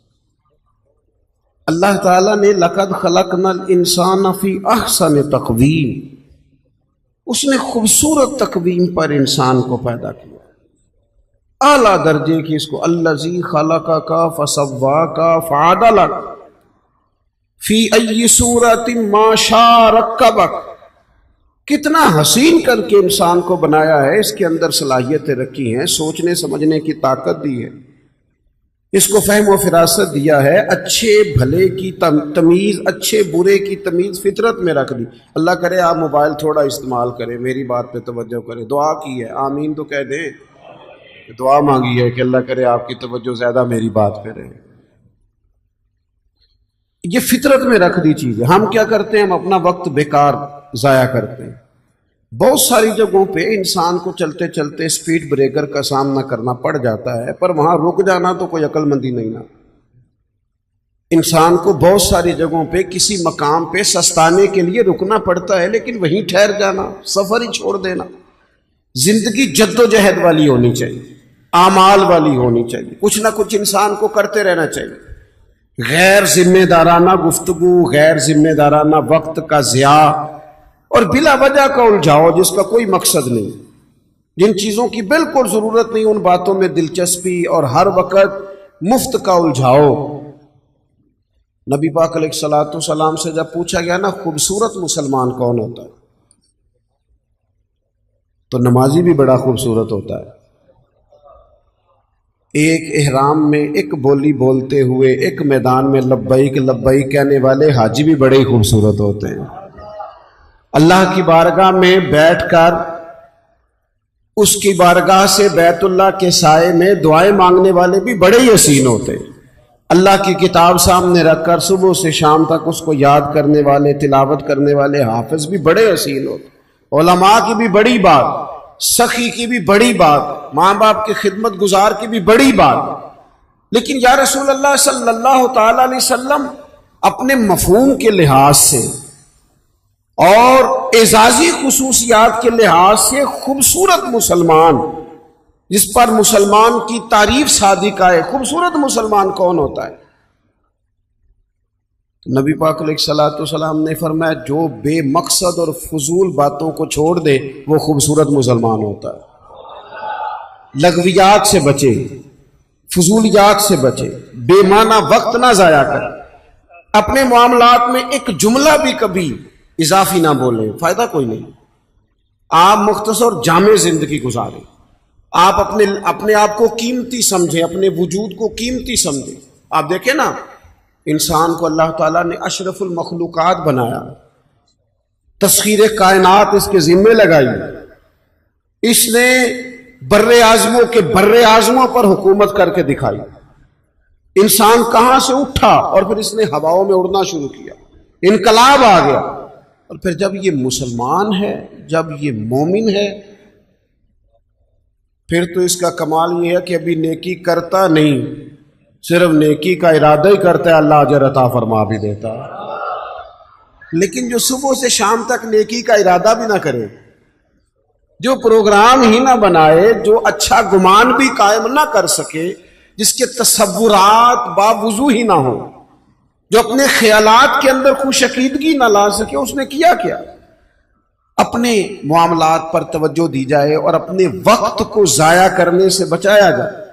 اللہ تعالیٰ نے لقد خلقنا الانسان فی احسن تقویم، اس نے خوبصورت تقویم پر انسان کو پیدا کیا، اعلیٰ درجے کی، اس کو الذی خلقک فسواک فعدلک فی ای صورت ما شاء رکبک، کتنا حسین کر کے انسان کو بنایا ہے، اس کے اندر صلاحیتیں رکھی ہیں، سوچنے سمجھنے کی طاقت دی ہے، اس کو فہم و فراست دیا ہے، اچھے بھلے کی تمیز، اچھے برے کی تمیز فطرت میں رکھ دی۔ اللہ کرے آپ موبائل تھوڑا استعمال کریں، میری بات پہ توجہ کریں، دعا کی ہے، آمین تو کہہ دیں، دعا مانگی ہے کہ اللہ کرے آپ کی توجہ زیادہ میری بات پہ رہے۔ یہ فطرت میں رکھ دی چیز ہے، ہم کیا کرتے ہیں، ہم اپنا وقت بیکار ضائع کرتے ہیں۔ بہت ساری جگہوں پہ انسان کو چلتے چلتے سپیڈ بریکر کا سامنا کرنا پڑ جاتا ہے، پر وہاں رک جانا تو کوئی عقل مندی نہیں نا۔ انسان کو بہت ساری جگہوں پہ کسی مقام پہ سستانے کے لیے رکنا پڑتا ہے، لیکن وہیں ٹھہر جانا، سفر ہی چھوڑ دینا۔ زندگی جد و جہد والی ہونی چاہیے، اعمال والی ہونی چاہیے، کچھ نہ کچھ انسان کو کرتے رہنا چاہیے۔ غیر ذمہ دارانہ گفتگو، غیر ذمہ دارانہ وقت کا ضیاع اور بلا وجہ کا الجھاؤ جس کا کوئی مقصد نہیں، جن چیزوں کی بالکل ضرورت نہیں ان باتوں میں دلچسپی اور ہر وقت مفت کا الجھاؤ۔ نبی پاک علیہ الصلوۃ والسلام سے جب پوچھا گیا نا خوبصورت مسلمان کون ہوتا ہے، تو نمازی بھی بڑا خوبصورت ہوتا ہے، ایک احرام میں ایک بولی بولتے ہوئے ایک میدان میں لبیک لبیک کہنے والے حاجی بھی بڑے ہی خوبصورت ہوتے ہیں، اللہ کی بارگاہ میں بیٹھ کر اس کی بارگاہ سے بیت اللہ کے سائے میں دعائیں مانگنے والے بھی بڑے ہی حسین ہوتے ہیں، اللہ کی کتاب سامنے رکھ کر صبح سے شام تک اس کو یاد کرنے والے، تلاوت کرنے والے حافظ بھی بڑے حسین ہوتے، علماء کی بھی بڑی بات، سخی کی بھی بڑی بات، ماں باپ کی خدمت گزار کی بھی بڑی بات۔ لیکن یا رسول اللہ صلی اللہ تعالی علیہ وسلم اپنے مفہوم کے لحاظ سے اور اعزازی خصوصیات کے لحاظ سے خوبصورت مسلمان، جس پر مسلمان کی تعریف صادقہ ہے، خوبصورت مسلمان کون ہوتا ہے؟ نبی پاک علیہ الصلوۃ والسلام نے فرمایا جو بے مقصد اور فضول باتوں کو چھوڑ دے وہ خوبصورت مسلمان ہوتا ہے، لغویات سے بچے، فضولیات سے بچے، بے معنی وقت نہ ضائع کریں، اپنے معاملات میں ایک جملہ بھی کبھی اضافی نہ بولیں، فائدہ کوئی نہیں۔ آپ مختصر جامع زندگی گزاریں، آپ اپنے آپ کو قیمتی سمجھیں، اپنے وجود کو قیمتی سمجھیں۔ آپ دیکھیں نا، انسان کو اللہ تعالیٰ نے اشرف المخلوقات بنایا، تسخیر کائنات اس کے ذمے لگائی، اس نے بر اعظموں کے بر اعظموں پر حکومت کر کے دکھائی۔ انسان کہاں سے اٹھا اور پھر اس نے ہواؤں میں اڑنا شروع کیا، انقلاب آ گیا، اور پھر جب یہ مسلمان ہے، جب یہ مومن ہے، پھر تو اس کا کمال یہ ہے کہ ابھی نیکی کرتا نہیں، صرف نیکی کا ارادہ ہی کرتا ہے، اللہ اجر عطا فرما بھی دیتا ہے۔ لیکن جو صبح سے شام تک نیکی کا ارادہ بھی نہ کرے، جو پروگرام ہی نہ بنائے، جو اچھا گمان بھی قائم نہ کر سکے، جس کے تصورات باوضو ہی نہ ہو، جو اپنے خیالات کے اندر خوش عقیدگی نہ لا سکے، اس نے کیا کیا؟ اپنے معاملات پر توجہ دی جائے اور اپنے وقت کو ضائع کرنے سے بچایا جائے،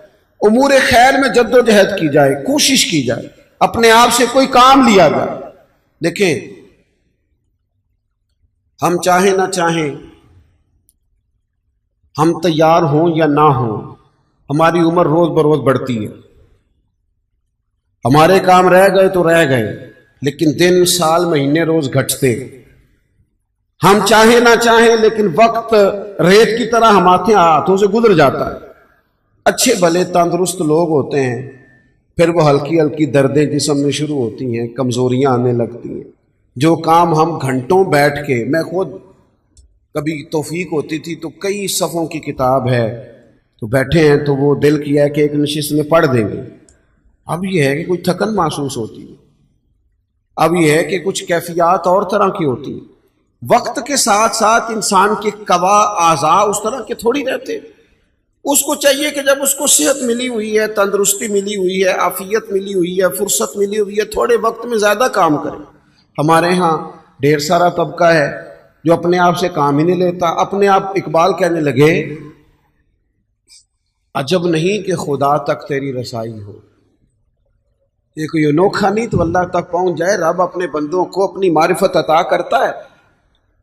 امور خیر میں جد و جہد کی جائے، کوشش کی جائے، اپنے آپ سے کوئی کام لیا جائے۔ دیکھیں، ہم چاہیں نہ چاہیں، ہم تیار ہوں یا نہ ہوں، ہماری عمر روز بروز بڑھتی ہے، ہمارے کام رہ گئے تو رہ گئے، لیکن دن سال مہینے روز گھٹتے۔ ہم چاہیں نہ چاہیں لیکن وقت ریت کی طرح ہمارے ہاتھوں سے گزر جاتا ہے۔ اچھے بھلے تندرست لوگ ہوتے ہیں، پھر وہ ہلکی ہلکی دردیں جسم میں شروع ہوتی ہیں، کمزوریاں آنے لگتی ہیں۔ جو کام ہم گھنٹوں بیٹھ کے، میں خود کبھی توفیق ہوتی تھی تو کئی صفوں کی کتاب ہے، تو بیٹھے ہیں تو وہ دل کیا ہے کہ ایک نشست میں پڑھ دیں گے۔ اب یہ ہے کہ کوئی تھکن محسوس ہوتی ہے، اب یہ ہے کہ کچھ کیفیات اور طرح کی ہوتی ہیں۔ وقت کے ساتھ ساتھ انسان کے قوا اعضاء اس طرح کے تھوڑی رہتے۔ اس کو چاہیے کہ جب اس کو صحت ملی ہوئی ہے، تندرستی ملی ہوئی ہے، عافیت ملی ہوئی ہے، فرصت ملی ہوئی ہے، تھوڑے وقت میں زیادہ کام کرے۔ ہمارے ہاں ڈھیر سارا طبقہ ہے جو اپنے آپ سے کام ہی نہیں لیتا۔ اپنے آپ اقبال کہنے لگے، عجب نہیں کہ خدا تک تیری رسائی ہو۔ یہ کوئی انوکھا نہیں تو اللہ تک پہنچ جائے۔ رب اپنے بندوں کو اپنی معرفت عطا کرتا ہے،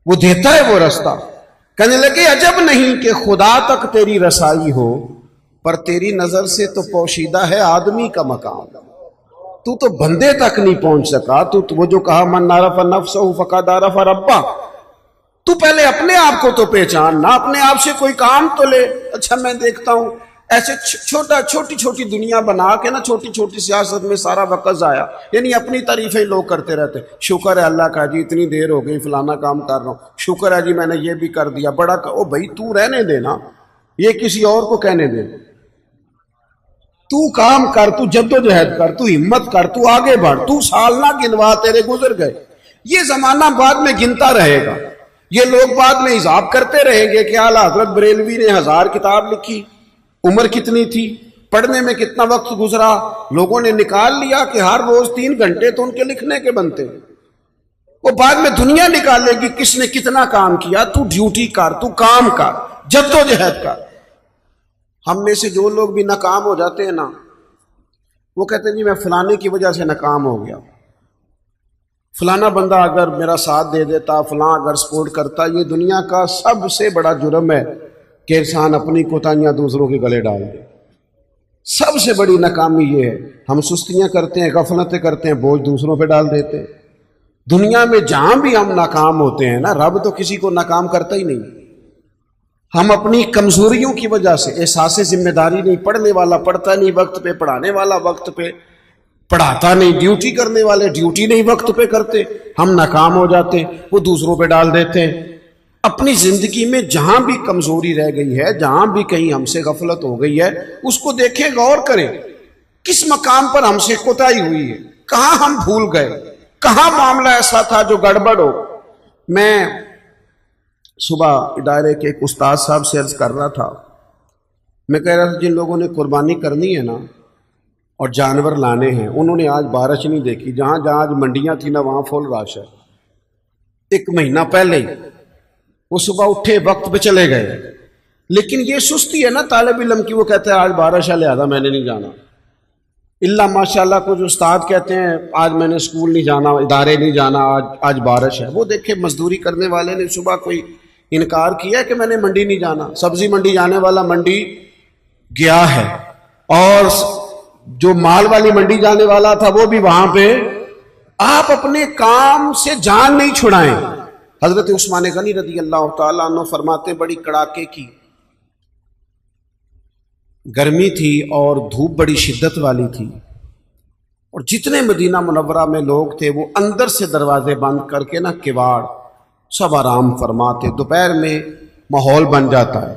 وہ دیتا ہے وہ رستہ۔ کہنے لگے، عجب نہیں کہ خدا تک تیری رسائی ہو، پر تیری نظر سے تو پوشیدہ ہے آدمی کا مقام۔ تو بندے تک نہیں پہنچ سکا۔ تو وہ جو کہا، من عرف نفسہ فقد عرف ربہ، تو پہلے اپنے آپ کو تو پہچان، نہ اپنے آپ سے کوئی کام تو لے۔ اچھا، میں دیکھتا ہوں ایسے چھوٹی چھوٹی دنیا بنا کے نا، چھوٹی چھوٹی سیاست میں سارا وقت ضائع، یعنی اپنی تعریفیں لوگ کرتے رہتے۔ شکر ہے اللہ کا جی، اتنی دیر ہو گئی فلانا کام کر رہا ہوں، شکر ہے جی میں نے یہ بھی کر دیا، بڑا او بھائی تو رہنے دینا، یہ کسی اور کو کہنے دے۔ تو کام کر، تو جد و جہد کر، تو ہمت کر، تو آگے بڑھ، تو سال نہ گنوا، تیرے گزر گئے۔ یہ زمانہ بعد میں گنتا رہے گا، یہ لوگ بعد میں حساب کرتے رہیں گے کہ اعلیٰ حضرت بریلوی نے 1000 کتاب لکھی، عمر کتنی تھی، پڑھنے میں کتنا وقت گزرا، لوگوں نے نکال لیا کہ ہر روز 3 گھنٹے تو ان کے لکھنے کے بنتے ہیں۔ وہ بعد میں دنیا نکالے گی کس نے کتنا کام کیا۔ تو ڈیوٹی کر، تو کام کر، جد و جہد کر۔ ہم میں سے جو لوگ بھی ناکام ہو جاتے ہیں نا، وہ کہتے ہیں جی میں فلانے کی وجہ سے ناکام ہو گیا، فلانا بندہ اگر میرا ساتھ دے دیتا، فلاں اگر سپورٹ کرتا۔ یہ دنیا کا سب سے بڑا جرم ہے کہ انسان اپنی کوتاہیاں دوسروں کے گلے ڈال دے۔ سب سے بڑی ناکامی یہ ہے، ہم سستیاں کرتے ہیں، غفلتیں کرتے ہیں، بوجھ دوسروں پہ ڈال دیتے ہیں۔ دنیا میں جہاں بھی ہم ناکام ہوتے ہیں نا، رب تو کسی کو ناکام کرتا ہی نہیں۔ ہم اپنی کمزوریوں کی وجہ سے، احساس ذمہ داری نہیں، پڑھنے والا پڑھتا نہیں وقت پہ، پڑھانے والا وقت پہ پڑھاتا نہیں، ڈیوٹی کرنے والے ڈیوٹی نہیں وقت پہ کرتے، ہم ناکام ہو جاتے ہیں، وہ دوسروں پہ ڈال دیتے ہیں۔ اپنی زندگی میں جہاں بھی کمزوری رہ گئی ہے، جہاں بھی کہیں ہم سے غفلت ہو گئی ہے، اس کو دیکھیں، غور کریں، کس مقام پر ہم سے کوتاہی ہوئی ہے، کہاں ہم بھول گئے، کہاں معاملہ ایسا تھا جو گڑبڑ ہو۔ میں صبح ادارے کے ایک استاد صاحب سے عرض کر رہا تھا، میں کہہ رہا تھا جن لوگوں نے قربانی کرنی ہے نا اور جانور لانے ہیں، انہوں نے آج بارش نہیں دیکھی، جہاں جہاں آج منڈیاں تھیں نا وہاں فل رش ہے۔ 1 مہینہ پہلے ہی وہ صبح اٹھے، وقت پہ چلے گئے، لیکن یہ سستی ہے نا طالب علم کی، وہ کہتا ہے آج بارش ہے لہذا میں نے نہیں جانا۔ اللہ ماشاءاللہ کچھ استاد کہتے ہیں آج میں نے اسکول نہیں جانا، ادارے نہیں جانا، آج بارش ہے۔ وہ دیکھے مزدوری کرنے والے نے صبح کوئی انکار کیا کہ میں نے منڈی نہیں جانا، سبزی منڈی جانے والا منڈی گیا ہے، اور جو مال والی منڈی جانے والا تھا وہ بھی وہاں پہ۔ آپ اپنے کام سے جان نہیں چھڑائیں۔ حضرت عثمان غنی رضی اللہ تعالیٰ عنہ فرماتے بڑی کڑاکے کی گرمی تھی اور دھوپ بڑی شدت والی تھی، اور جتنے مدینہ منورہ میں لوگ تھے وہ اندر سے دروازے بند کر کے نا کواڑ سب آرام فرماتے۔ دوپہر میں ماحول بن جاتا ہے،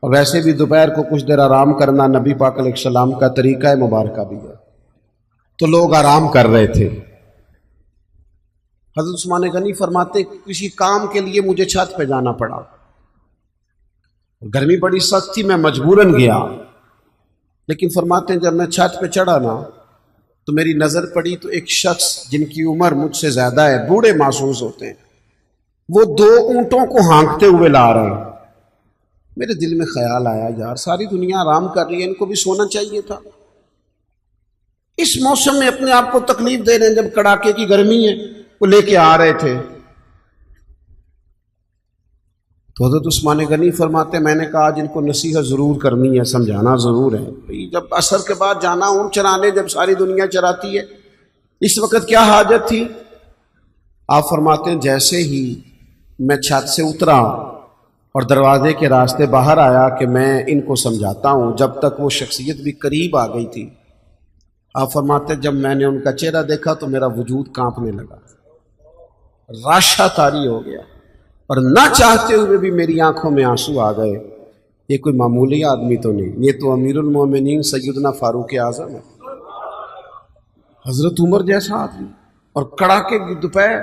اور ویسے بھی دوپہر کو کچھ دیر آرام کرنا نبی پاک علیہ السلام کا طریقہ مبارکہ بھی ہے، تو لوگ آرام کر رہے تھے۔ حضرت عثمان غنی فرماتے کسی کام کے لیے مجھے چھت پہ جانا پڑا، گرمی بڑی سخت تھی، میں مجبوراً گیا، لیکن فرماتے ہیں جب میں چھت پہ چڑھا نا تو میری نظر پڑی تو ایک شخص جن کی عمر مجھ سے زیادہ ہے، بوڑھے محسوس ہوتے ہیں، وہ 2 اونٹوں کو ہانکتے ہوئے لا رہے ہیں۔ میرے دل میں خیال آیا یار ساری دنیا آرام کر رہی ہے، ان کو بھی سونا چاہیے تھا، اس موسم میں اپنے آپ کو تکلیف دے رہے ہیں، جب کڑاکے کی گرمی ہے وہ لے کے آ رہے تھے۔ تو حضرت عثمان غنی فرماتے میں نے کہا جن کو نصیحت ضرور کرنی ہے، سمجھانا ضرور ہے، جب عصر کے بعد جانا اونٹ چرانے جب ساری دنیا چراتی ہے، اس وقت کیا حاجت تھی؟ آپ فرماتے ہیں جیسے ہی میں چھت سے اترا اور دروازے کے راستے باہر آیا کہ میں ان کو سمجھاتا ہوں، جب تک وہ شخصیت بھی قریب آ گئی تھی، آپ فرماتے جب میں نے ان کا چہرہ دیکھا تو میرا وجود کانپنے لگا، راشا طاری ہو گیا، اور نہ چاہتے ہوئے بھی میری آنکھوں میں آنسو آ گئے۔ یہ کوئی معمولی آدمی تو نہیں، یہ تو امیر المومنین سیدنا فاروق اعظم ہے، حضرت عمر جیسا آدمی، اور کڑاکے کی دوپہر۔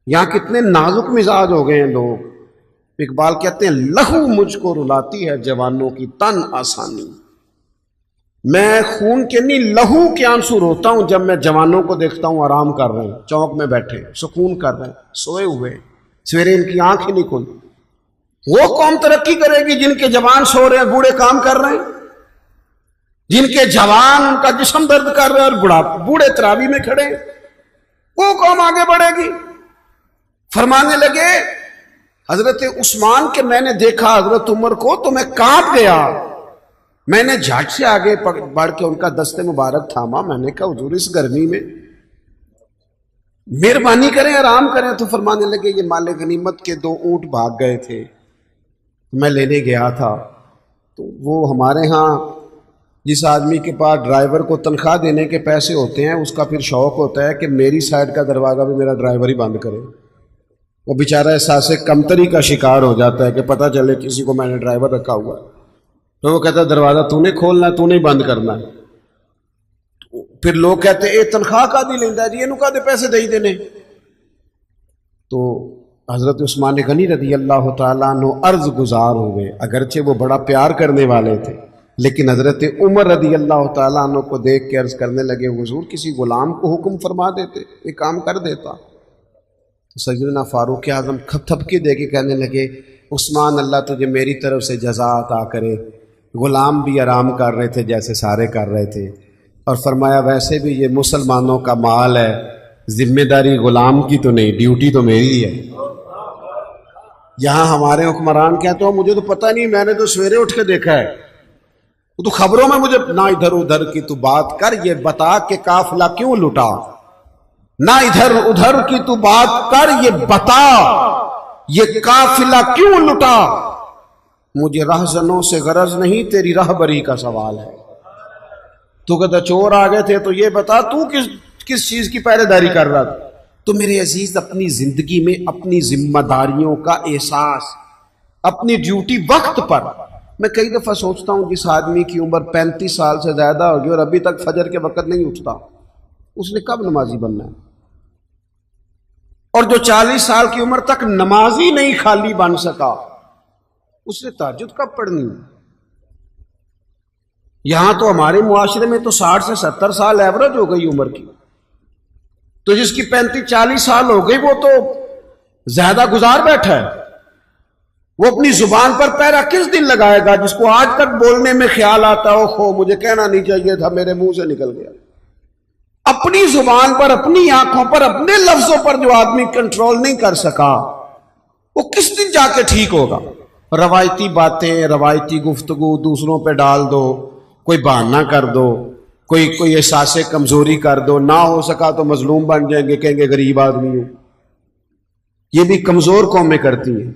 یہاں کتنے نازک مزاج ہو گئے ہیں لوگ۔ اقبال کہتے ہیں لہو مجھ کو رلاتی ہے جوانوں کی تن آسانی، میں خون کے نہیں لہو کے آنسو روتا ہوں جب میں جوانوں کو دیکھتا ہوں آرام کر رہے ہیں، چوک میں بیٹھے سکون کر رہے ہیں، سوئے ہوئے، سویرے ان کی آنکھ ہی نہیں کھلی۔ وہ قوم ترقی کرے گی جن کے جوان سو رہے ہیں، بوڑھے کام کر رہے ہیں، جن کے جوان ان کا جسم درد کر رہے ہیں اور بوڑھے تراویح میں کھڑے ہیں، وہ قوم آگے بڑھے گی۔ فرمانے لگے حضرت عثمان کہ میں نے دیکھا حضرت عمر کو تو میں کانپ گیا، میں نے جھٹ سے آگے بڑھ کے ان کا دست مبارک تھاما، میں نے کہا حضور اس گرمی میں مہربانی کریں آرام کریں۔ تو فرمانے لگے یہ مال غنیمت کے 2 اونٹ بھاگ گئے تھے، میں لینے گیا تھا، تو وہ ہمارے ہاں جس آدمی کے پاس ڈرائیور کو تنخواہ دینے کے پیسے ہوتے ہیں اس کا پھر شوق ہوتا ہے کہ میری سائڈ کا دروازہ بھی میرا ڈرائیور ہی بند کرے۔ وہ بیچارہ احساس کمتری کا شکار ہو جاتا ہے کہ پتہ چلے کسی کو میں نے ڈرائیور رکھا ہوا ہے، تو وہ کہتا ہے دروازہ تو نے کھولنا ہے، تو نے بند کرنا ہے۔ پھر لوگ کہتے ہیں اے تنخواہ کا دی لیندہ جی اینو کا دے پیسے دے دینے۔ تو حضرت عثمان غنی رضی اللہ تعالیٰ عنہ عرض گزار ہوئے، اگرچہ وہ بڑا پیار کرنے والے تھے، لیکن حضرت عمر رضی اللہ تعالیٰ عنہ کو دیکھ کے عرض کرنے لگے حضور کسی غلام کو حکم فرما دیتے، یہ کام کر دیتا۔ سیدنا فاروق اعظم تھپکی دے کے کہنے لگے عثمان اللہ تجھے میری طرف سے جزا عطا کرے، غلام بھی آرام کر رہے تھے جیسے سارے کر رہے تھے، اور فرمایا ویسے بھی یہ مسلمانوں کا مال ہے، ذمہ داری غلام کی تو نہیں، ڈیوٹی تو میری ہے۔ یہاں ہمارے حکمران کہتے ہو مجھے تو پتہ نہیں، میں نے تو سویرے اٹھ کے دیکھا ہے، تو خبروں میں مجھے نہ ادھر ادھر کی تو بات کر، یہ بتا کہ قافلہ کیوں لٹا، نہ ادھر ادھر کی تو بات کر، یہ بتا یہ قافلہ کیوں لٹا، مجھے رہزنوں سے غرض نہیں تیری رہبری کا سوال ہے۔ تو کہتا چور آ گئے تھے تو یہ بتا تو کس چیز کی پہرے داری کر رہا تھا۔ تو میرے عزیز اپنی زندگی میں اپنی ذمہ داریوں کا احساس، اپنی ڈیوٹی وقت پر، میں کئی دفعہ سوچتا ہوں جس آدمی کی عمر 35 سال سے زیادہ ہوگی اور ابھی تک فجر کے وقت نہیں اٹھتا، اس نے کب نمازی بننا ہے؟ اور جو 40 سال کی عمر تک نمازی نہیں خالی بن سکا، اس نے تہجد کب پڑھنی؟ یہاں تو ہمارے معاشرے میں تو 60 سے 70 سال ایوریج ہو گئی عمر کی، تو جس کی 35-40 سال ہو گئی وہ تو زیادہ گزار بیٹھا ہے۔ وہ اپنی زبان پر پیرا کس دن لگائے گا جس کو آج تک بولنے میں خیال آتا ہو خو مجھے کہنا نہیں چاہیے تھا میرے منہ سے نکل گیا. اپنی زبان پر، اپنی آنکھوں پر، اپنے لفظوں پر جو آدمی کنٹرول نہیں کر سکا وہ کس دن جا کے ٹھیک ہوگا؟ روایتی باتیں، روایتی گفتگو دوسروں پہ ڈال دو، کوئی بہانہ کر دو، کوئی احساس کمزوری کر دو، نہ ہو سکا تو مظلوم بن جائیں گے، کہیں گے غریب آدمی ہوں. یہ بھی کمزور قومیں کرتی ہیں،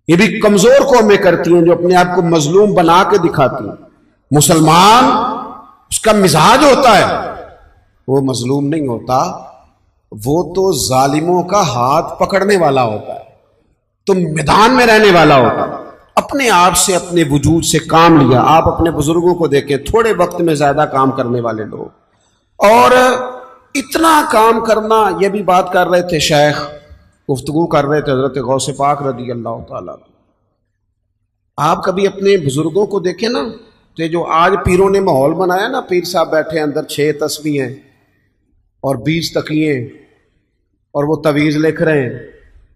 یہ بھی کمزور قومیں کرتی ہیں جو اپنے آپ کو مظلوم بنا کے دکھاتی ہیں. مسلمان اس کا مزاج ہوتا ہے، وہ مظلوم نہیں ہوتا، وہ تو ظالموں کا ہاتھ پکڑنے والا ہوتا ہے، تو میدان میں رہنے والا ہوتا ہے. اپنے آپ سے، اپنے وجود سے کام لیا. آپ اپنے بزرگوں کو دیکھیں، تھوڑے وقت میں زیادہ کام کرنے والے لوگ، اور اتنا کام کرنا. یہ بھی بات کر رہے تھے شیخ، گفتگو کر رہے تھے حضرت غوث پاک رضی اللہ تعالیٰ. آپ کبھی اپنے بزرگوں کو دیکھیں نا، تو جو آج پیروں نے ماحول بنایا نا، پیر صاحب بیٹھے اندر 6 تسبیح ہیں اور 20 تقیے اور وہ تویز لکھ رہے ہیں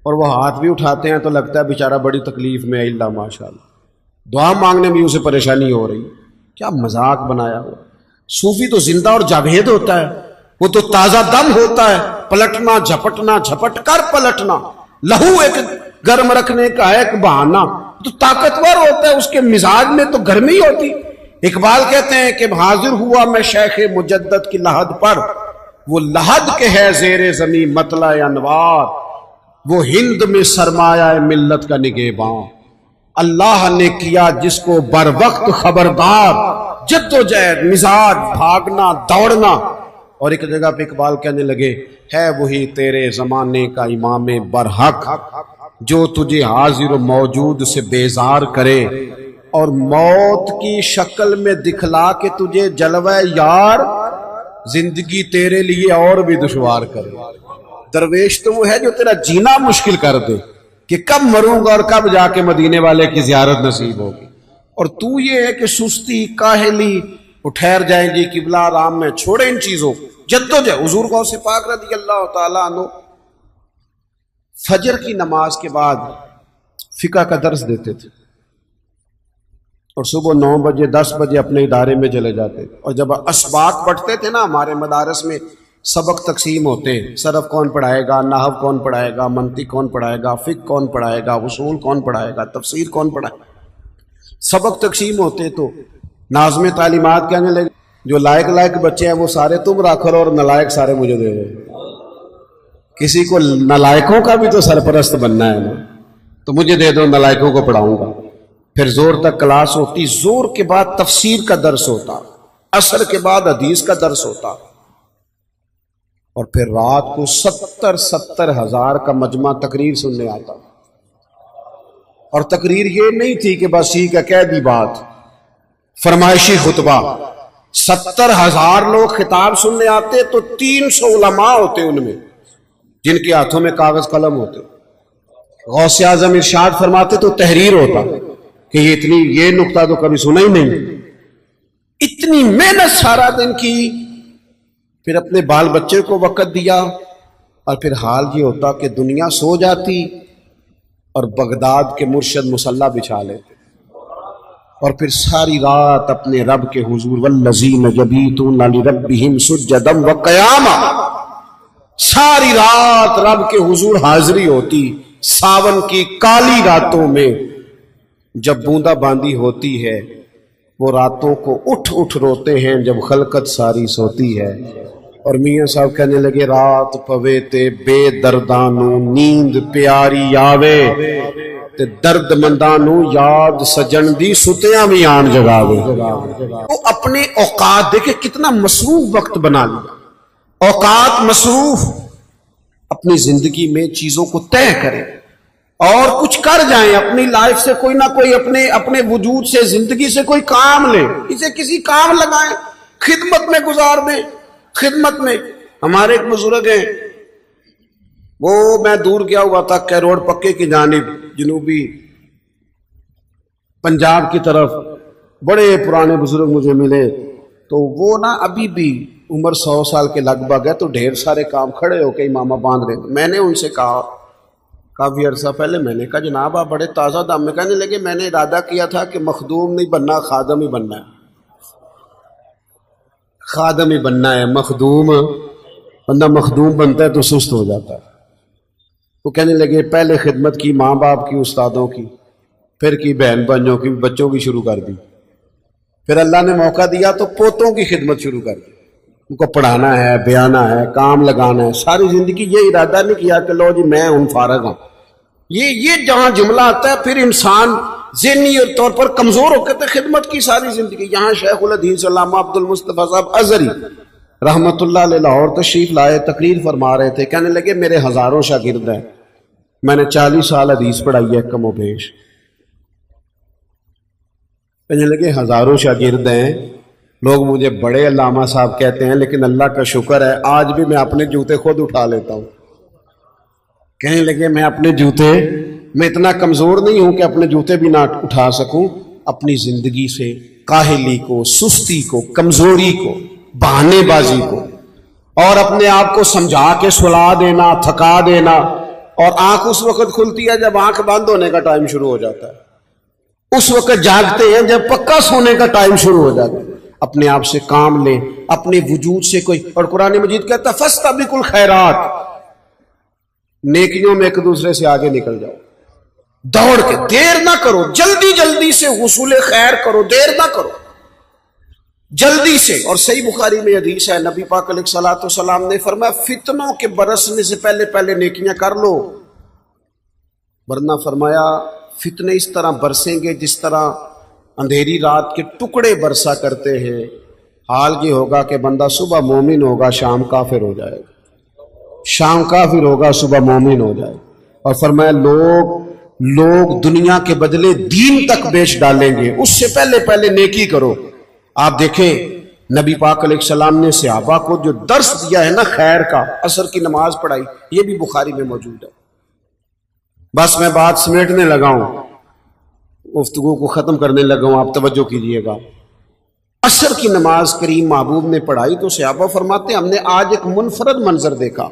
اور وہ ہاتھ بھی اٹھاتے ہیں تو لگتا ہے بیچارہ بڑی تکلیف میں ہے، اللہ ماشاءاللہ، دعا مانگنے میں اسے پریشانی ہو رہی. کیا مذاق بنایا ہوا. صوفی تو زندہ اور جاوید ہوتا ہے، وہ تو تازہ دم ہوتا ہے، پلٹنا جھپٹنا، جھپٹ کر پلٹنا، لہو ایک گرم رکھنے کا ایک بہانہ. تو طاقتور ہوتا ہے، اس کے مزاج میں تو گرمی ہوتی. اقبال کہتے ہیں کہ حاضر ہوا میں شیخ مجدد کی لحد پر، وہ لحد کے ہے زیر زمین مطلع انوار، وہ ہند میں سرمایہ ملت کا نگہباں. اللہ نے کیا جس کو بر وقت خبردار، جد و جہد، مزاج، بھاگنا دوڑنا. اور ایک جگہ پہ اقبال کہنے لگے ہے وہی تیرے زمانے کا امام برحق، جو تجھے حاضر و موجود سے بیزار کرے اور موت کی شکل میں دکھلا کے تجھے جلوہ یار زندگی تیرے لیے اور بھی دشوار کرے. درویش تو وہ ہے جو تیرا جینا مشکل کر دے کہ کب مروں گا اور کب جا کے مدینے والے کی زیارت نصیب ہوگی. اور تو یہ ہے کہ سستی، کاہلی، وہ ٹھہر جائیں گی قبلہ آرام میں، چھوڑے ان چیزوں کو. جدوجہد. حضور غوث پاک رضی اللہ تعالیٰ عنہ فجر کی نماز کے بعد فقہ کا درس دیتے تھے اور صبح 9 بجے 10 بجے اپنے ادارے میں چلے جاتے تھے. اور جب اسباق بٹتے تھے نا، ہمارے مدارس میں سبق تقسیم ہوتے ہیں، صرف کون پڑھائے گا، نحو کون پڑھائے گا، منطق کون پڑھائے گا، فقہ کون پڑھائے گا، اصول کون پڑھائے گا، تفسیر کون پڑھائے گا. سبق تقسیم ہوتے تو ناظم تعلیمات کہنے لگے جو لائق بچے ہیں وہ سارے تم رکھ لو اور نالائق سارے مجھے دے دو. کسی کو نالائقوں کا بھی تو سرپرست بننا ہے نا، تو مجھے دے دو، نالائقوں کو پڑھاؤں گا. پھر زور تک کلاس ہوتی، زور کے بعد تفسیر کا درس ہوتا، عصر کے بعد حدیث کا درس ہوتا، اور پھر رات کو 70 ہزار کا مجمع تقریر سننے آتا. اور تقریر یہ نہیں تھی کہ بس ٹھیک ہے کہہ دی بات، فرمائشی خطبہ. 70,000 لوگ خطاب سننے آتے تو 300 علماء ہوتے ان میں جن کے ہاتھوں میں کاغذ قلم ہوتے. غوث اعظم ارشاد فرماتے تو تحریر ہوتا کہ یہ نقطہ تو کبھی سنا ہی نہیں. اتنی محنت سارا دن کی، پھر اپنے بال بچے کو وقت دیا، اور پھر حال یہ ہوتا کہ دنیا سو جاتی اور بغداد کے مرشد مصلی بچھا لیتے، اور پھر ساری رات اپنے رب کے حضور والذین یبیتون لربہم سجدا وقیاما، ساری رات رب کے حضور حاضری ہوتی. ساون کی کالی راتوں میں جب بوندا باندی ہوتی ہے، وہ راتوں کو اٹھ روتے ہیں جب خلقت ساری سوتی ہے. اور میاں صاحب کہنے لگے رات پوے تے بے دردانو نیند پیاری آوے تے درد مندانو یاد سجن دی ستیاں بھی آن جگاوے. وہ اپنے اوقات دیکھے کتنا مصروف وقت بنا لیا، اوقات مصروف. اپنی زندگی میں چیزوں کو طے کریں اور کچھ کر جائیں، اپنی لائف سے کوئی نہ کوئی، اپنے وجود سے، زندگی سے کوئی کام لیں، اسے کسی کام لگائیں، خدمت میں گزار دیں. خدمت میں ہمارے ایک بزرگ ہیں، وہ میں دور گیا ہوا تھا کیروڑ پکے کی جانب، جنوبی پنجاب کی طرف. بڑے پرانے بزرگ مجھے ملے، تو وہ نا ابھی بھی عمر 100 سال کے لگ بھگ ہے، تو ڈھیر سارے کام کھڑے ہو کے امامہ باندھ رہے. میں نے ان سے کہا کافی عرصہ پہلے میں نے کہا جناب آپ بڑے تازہ دم میں، کہنے لگے میں نے ارادہ کیا تھا کہ مخدوم نہیں بننا، خادم ہی بننا ہے، خادم ہی بننا ہے، مخدوم بندہ مخدوم بنتا ہے تو سست ہو جاتا ہے۔ وہ کہنے لگے پہلے خدمت کی ماں باپ کی، استادوں کی، پھر کی بہن بھائیوں کی، بچوں کی شروع کر دی، پھر اللہ نے موقع دیا تو پوتوں کی خدمت شروع کر دی، ان کو پڑھانا ہے، بیانا ہے، کام لگانا ہے، ساری زندگی یہ ارادہ نہیں کیا کہ لو جی میں ہوں فارغ ہوں۔ یہ جہاں جملہ آتا ہے پھر انسان ذہنی طور پر کمزور ہو کے خدمت کی ساری زندگی۔ یہاں شیخ الحدیث علامہ عبد المصطفیٰ صاحب ازہری رحمت اللہ علیہ لاہور تشریف لائے، تقریر فرما رہے تھے، کہنے لگے میرے ہزاروں شاگرد ہیں، میں نے 40 سال حدیث پڑھائی ہے کم و بیش۔ کہنے لگے ہزاروں شاگرد ہیں، لوگ مجھے بڑے علامہ صاحب کہتے ہیں، لیکن اللہ کا شکر ہے آج بھی میں اپنے جوتے خود اٹھا لیتا ہوں۔ کہنے لگے میں اپنے جوتے، میں اتنا کمزور نہیں ہوں کہ اپنے جوتے بھی نہ اٹھا سکوں، اپنی زندگی سے کاہلی کو، سستی کو، کمزوری کو، بہانے بازی کو، اور اپنے آپ کو سمجھا کے سلا دینا، تھکا دینا، اور آنکھ اس وقت کھلتی ہے جب آنکھ بند ہونے کا ٹائم شروع ہو جاتا ہے، اس وقت جاگتے ہیں جب پکا سونے کا ٹائم شروع ہو جاتا ہے۔ اپنے آپ سے کام لیں، اپنے وجود سے کوئی، اور قرآن مجید کہتا ہے فاستبقوا الخیرات، نیکیوں میں ایک دوسرے سے آگے نکل جاؤ، دوڑ کے، دیر نہ کرو، جلدی جلدی سے حصول خیر کرو، دیر نہ کرو، جلدی سے۔ اور صحیح بخاری میں حدیث ہے، نبی پاک علیہ الصلوۃ والسلام نے فرمایا فتنوں کے برسنے سے پہلے پہلے نیکیاں کر لو، ورنہ فرمایا فتنے اس طرح برسیں گے جس طرح اندھیری رات کے ٹکڑے برسا کرتے ہیں، حال یہ ہوگا کہ بندہ صبح مومن ہوگا، شام کافر ہو جائے گا، شام کافر ہوگا، صبح مومن ہو جائے۔ اور فرمایا لوگ دنیا کے بدلے دین تک بیچ ڈالیں گے، اس سے پہلے پہلے نیکی کرو۔ آپ دیکھیں نبی پاک علیہ السلام نے صحابہ کو جو درس دیا ہے نا خیر کا، عصر کی نماز پڑھائی، یہ بھی بخاری میں موجود ہے۔ بس میں بات سمیٹنے لگا ہوں، گفتگو کو ختم کرنے لگا ہوں، آپ توجہ کیجئے گا۔ عصر کی نماز کریم محبوب نے پڑھائی تو صحابہ فرماتے ہیں ہم نے آج ایک منفرد منظر دیکھا،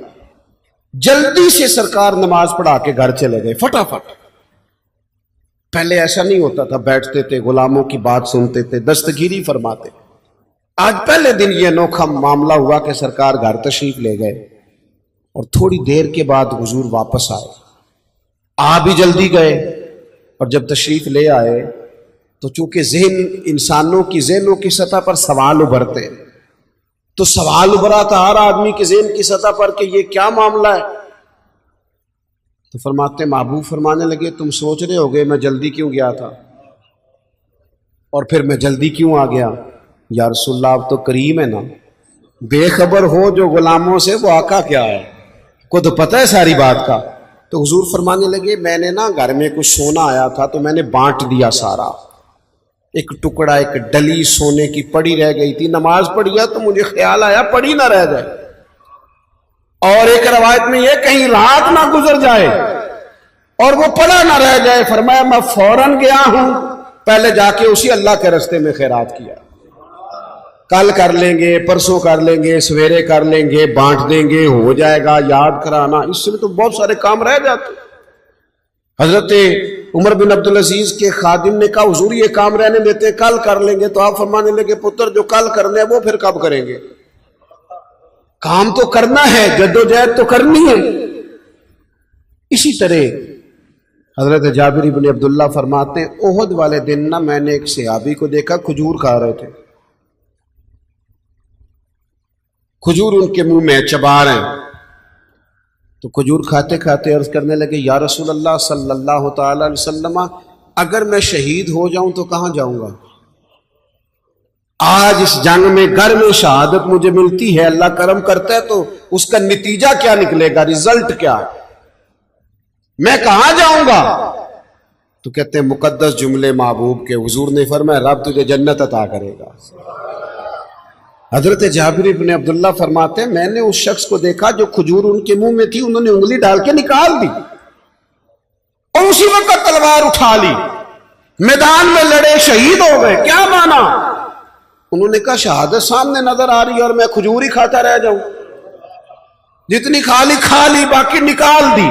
جلدی سے سرکار نماز پڑھا کے گھر چلے گئے فٹافٹ۔ پہلے ایسا نہیں ہوتا تھا، بیٹھتے تھے، غلاموں کی بات سنتے تھے، دستگیری فرماتے۔ آج پہلے دن یہ انوکھا معاملہ ہوا کہ سرکار گھر تشریف لے گئے، اور تھوڑی دیر کے بعد حضور واپس آئے، آ بھی جلدی گئے، اور جب تشریف لے آئے تو چونکہ ذہن انسانوں کی ذہنوں کی سطح پر سوال ابھرتے، تو سوال ابھرا تھا ہر آدمی کے ذہن کی سطح پر کہ یہ کیا معاملہ ہے۔ تو فرماتے محبوب فرمانے لگے تم سوچ رہے ہوگے میں جلدی کیوں گیا تھا، اور پھر میں جلدی کیوں آ گیا؟ یا رسول اللہ آپ تو کریم ہے نا، بے خبر ہو جو غلاموں سے وہ آقا کیا ہے، کو تو پتہ ہے ساری بات کا۔ تو حضور فرمانے لگے میں نے نا گھر میں کچھ سونا آیا تھا تو میں نے بانٹ دیا سارا، ایک ٹکڑا، ایک ڈلی سونے کی پڑی رہ گئی تھی، نماز پڑھیا تو مجھے خیال آیا پڑی نہ رہ جائے، اور ایک روایت میں یہ کہیں رات نہ گزر جائے اور وہ پڑا نہ رہ جائے، فرمایا میں فوراً گیا ہوں، پہلے جا کے اسی اللہ کے رستے میں خیرات کیا، کل کر لیں گے، پرسوں کر لیں گے، سویرے کر لیں گے، بانٹ دیں گے، ہو جائے گا، یاد کرانا، اس سے تو بہت سارے کام رہ جاتے۔ حضرت عمر بن عبدالعزیز کے خادم نے کہا حضور یہ کام رہنے دیتے، کل کر لیں گے، تو آپ فرمانے لگے پتر جو کل کرنے ہیں وہ پھر کب کریں گے؟ کام تو کرنا ہے، جدوجہد تو کرنی ہے۔ اسی طرح حضرت جابر بن عبداللہ فرماتے ہیں احد والے دن نا میں نے ایک صحابی کو دیکھا کھجور کھا رہے تھے، کھجور ان کے منہ میں چبا رہے ہیں، تو کھجور کھاتے کھاتے عرض کرنے لگے یا رسول اللہ صلی اللہ تعالی علیہ وسلم اگر میں شہید ہو جاؤں تو کہاں جاؤں گا؟ آج اس جنگ میں گر میں شہادت مجھے ملتی ہے، اللہ کرم کرتا ہے تو اس کا نتیجہ کیا نکلے گا، رزلٹ کیا، میں کہاں جاؤں گا؟ تو کہتے ہیں مقدس جملے محبوب کے، حضور نے فرمایا رب تجھے جنت عطا کرے گا۔ حضرت جابر بن عبداللہ فرماتے ہیں میں نے اس شخص کو دیکھا جو کھجور ان کے منہ میں تھی، انہوں نے انگلی ڈال کے نکال دی اور اسی وقت تلوار اٹھا لی، میدان میں لڑے، شہید ہو گئے۔ کیا مانا؟ انہوں نے کہا شہادت سامنے نظر آ رہی ہے اور میں کھجور ہی کھاتا رہ جاؤں، جتنی کھا لی باقی نکال دی۔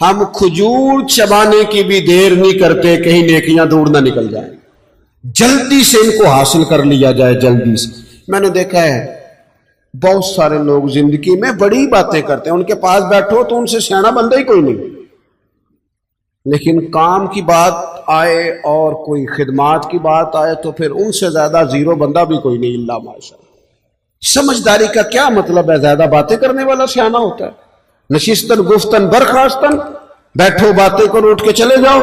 ہم کھجور چبانے کی بھی دیر نہیں کرتے کہیں نیکیاں دور نہ نکل جائیں، جلدی سے ان کو حاصل کر لیا جائے جلدی سے۔ میں نے دیکھا ہے بہت سارے لوگ زندگی میں بڑی باتیں کرتے ہیں، ان کے پاس بیٹھو تو ان سے سیاںا بندہ ہی کوئی نہیں، لیکن کام کی بات آئے اور کوئی خدمات کی بات آئے تو پھر ان سے زیادہ زیرو بندہ بھی کوئی نہیں الا ماشاء اللہ۔ سمجھداری کا کیا مطلب ہے؟ زیادہ باتیں کرنے والا سیاںا ہوتا ہے۔ نشستن گفتن برخاستن، بیٹھو باتیں کرو اٹھ کے چلے جاؤ،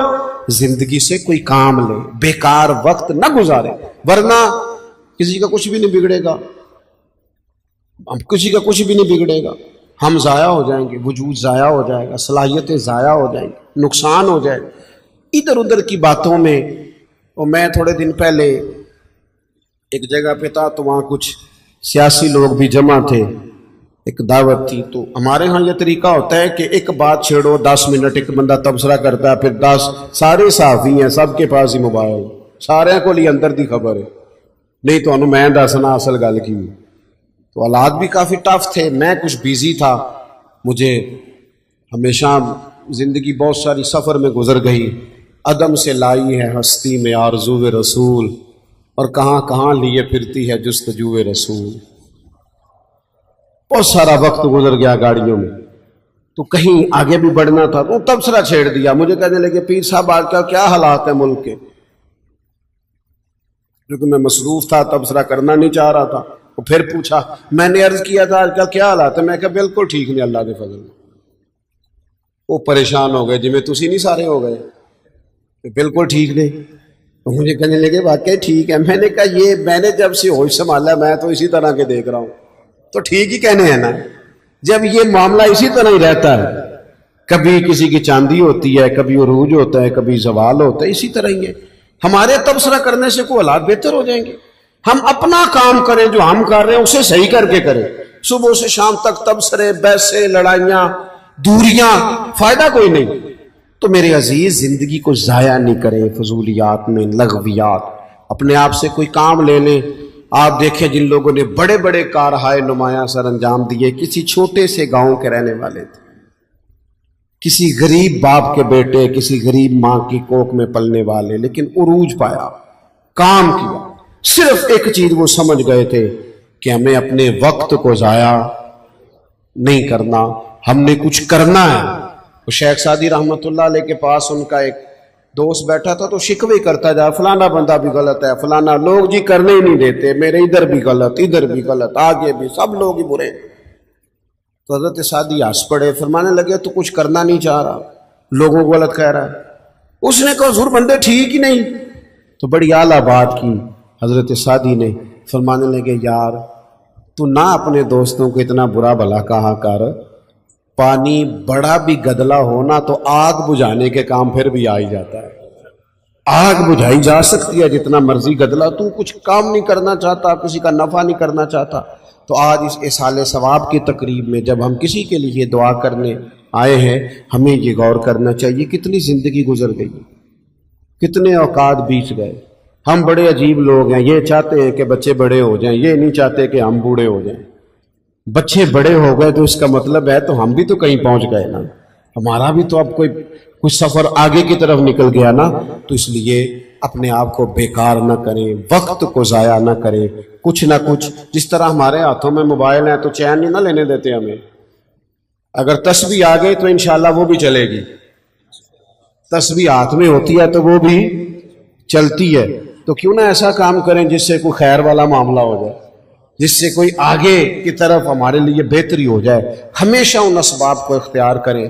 زندگی سے کوئی کام لے، بیکار وقت نہ گزارے، ورنہ کسی کا کچھ بھی نہیں بگڑے گا، کسی کا کچھ بھی نہیں بگڑے گا، ہم ضائع ہو جائیں گے، وجود ضائع ہو جائے گا، صلاحیتیں ضائع ہو جائیں گی، نقصان ہو جائے گا ادھر ادھر کی باتوں میں۔ اور میں تھوڑے دن پہلے ایک جگہ پہ تھا تو وہاں کچھ سیاسی لوگ بھی جمع تھے، ایک دعوت تھی، تو ہمارے ہاں یہ طریقہ ہوتا ہے کہ ایک بات چھیڑو 10 منٹ ایک بندہ تبصرہ کرتا ہے، پھر 10 سارے صحافی ہیں، سب کے پاس ہی موبائل، سارے کو لیے اندر دی خبر ہے، نہیں تو انہوں میں دسنا اصل گل کی۔ تو حالات بھی کافی ٹف تھے، میں کچھ بیزی تھا، مجھے ہمیشہ زندگی بہت ساری سفر میں گزر گئی، عدم سے لائی ہے ہستی میں آرزو رسول، اور کہاں کہاں لیے پھرتی ہے جستجو رسول۔ بہت سارا وقت گزر گیا گاڑیوں میں، تو کہیں آگے بھی بڑھنا تھا تو تبصرہ چھیڑ دیا، مجھے کہنے لگے پیر صاحب آج کل کیا حالات ہیں ملک کے، کیونکہ میں مصروف تھا تبصرہ کرنا نہیں چاہ رہا تھا۔ وہ پھر پوچھا، میں نے عرض کیا تھا آج کل کیا حالات ہے، میں کہا بالکل ٹھیک نہیں اللہ کے فضل میں۔ وہ پریشان ہو گئے، جی میں تسی نہیں سارے ہو گئے کہ بالکل ٹھیک نہیں، تو مجھے کہنے لگے واقعی ٹھیک ہے۔ میں نے کہا یہ میں نے جب سے ہوش سنبھالا میں تو اسی طرح کے دیکھ رہا ہوں، تو ٹھیک ہی کہنے ہیں نا، جب یہ معاملہ اسی طرح ہی رہتا ہے، کبھی کسی کی چاندی ہوتی ہے، کبھی عروج ہوتا ہے، کبھی زوال ہوتا ہے، اسی طرح ہی ہے۔ ہمارے تبصرہ کرنے سے کوئی حالات بہتر ہو جائیں گے؟ ہم اپنا کام کریں، جو ہم کر رہے ہیں اسے صحیح کر کے کریں، صبح سے شام تک تبصرے، بحثیں، لڑائیاں، دوریاں، فائدہ کوئی نہیں۔ تو میرے عزیز زندگی کو ضائع نہیں کریں فضولیات میں، لغویات، اپنے آپ سے کوئی کام لے لیں۔ آپ دیکھیں جن لوگوں نے بڑے بڑے کارہائے نمایاں سر انجام دیے، کسی چھوٹے سے گاؤں کے رہنے والے تھے، کسی غریب باپ کے بیٹے، کسی غریب ماں کی کوکھ میں پلنے والے، لیکن عروج پایا، کام کیا۔ صرف ایک چیز وہ سمجھ گئے تھے کہ ہمیں اپنے وقت کو ضائع نہیں کرنا، ہم نے کچھ کرنا ہے۔ وہ شیخ سعدی رحمت اللہ علیہ کے پاس ان کا ایک دوست بیٹھا تھا تو شکوے کرتا جا، فلانا بندہ بھی غلط ہے، فلانا لوگ جی کرنے ہی نہیں دیتے، میرے ادھر بھی غلط، ادھر بھی غلط، آگے بھی سب لوگ ہی برے۔ تو حضرت سعدی ہنس پڑے، فرمانے لگے تو کچھ کرنا نہیں چاہ رہا، لوگوں کو غلط کہہ رہا ہے۔ اس نے کہا حضور بندے ٹھیک ہی نہیں۔ تو بڑی اعلیٰ بات کی حضرت سعدی نے، فرمانے لگے یار تو نہ اپنے دوستوں کو اتنا برا بھلا کہا کر، پانی بڑا بھی گدلا ہونا تو آگ بجھانے کے کام پھر بھی آ ہی جاتا ہے، آگ بجھائی جا سکتی ہے جتنا مرضی گدلا، تو کچھ کام نہیں کرنا چاہتا، کسی کا نفع نہیں کرنا چاہتا۔ تو آج اس اصال ثواب کی تقریب میں جب ہم کسی کے لیے دعا کرنے آئے ہیں، ہمیں یہ غور کرنا چاہیے کتنی زندگی گزر گئی، کتنے اوقات بیت گئے۔ ہم بڑے عجیب لوگ ہیں، یہ چاہتے ہیں کہ بچے بڑے ہو جائیں، یہ نہیں چاہتے کہ ہم بوڑھے ہو جائیں۔ بچے بڑے ہو گئے تو اس کا مطلب ہے تو ہم بھی تو کہیں پہنچ گئے نا، ہمارا بھی تو اب کوئی سفر آگے کی طرف نکل گیا نا۔ تو اس لیے اپنے آپ کو بیکار نہ کریں، وقت کو ضائع نہ کریں، کچھ نہ کچھ، جس طرح ہمارے ہاتھوں میں موبائل ہیں تو چین نہیں نہ لینے دیتے ہمیں، اگر تسبیح آ گئی تو انشاءاللہ وہ بھی چلے گی، تسبیح ہاتھ میں ہوتی ہے تو وہ بھی چلتی ہے۔ تو کیوں نہ ایسا کام کریں جس سے کوئی خیر والا معاملہ ہو جائے، جس سے کوئی آگے کی طرف ہمارے لیے بہتری ہو جائے۔ ہمیشہ ان اسباب کو اختیار کریں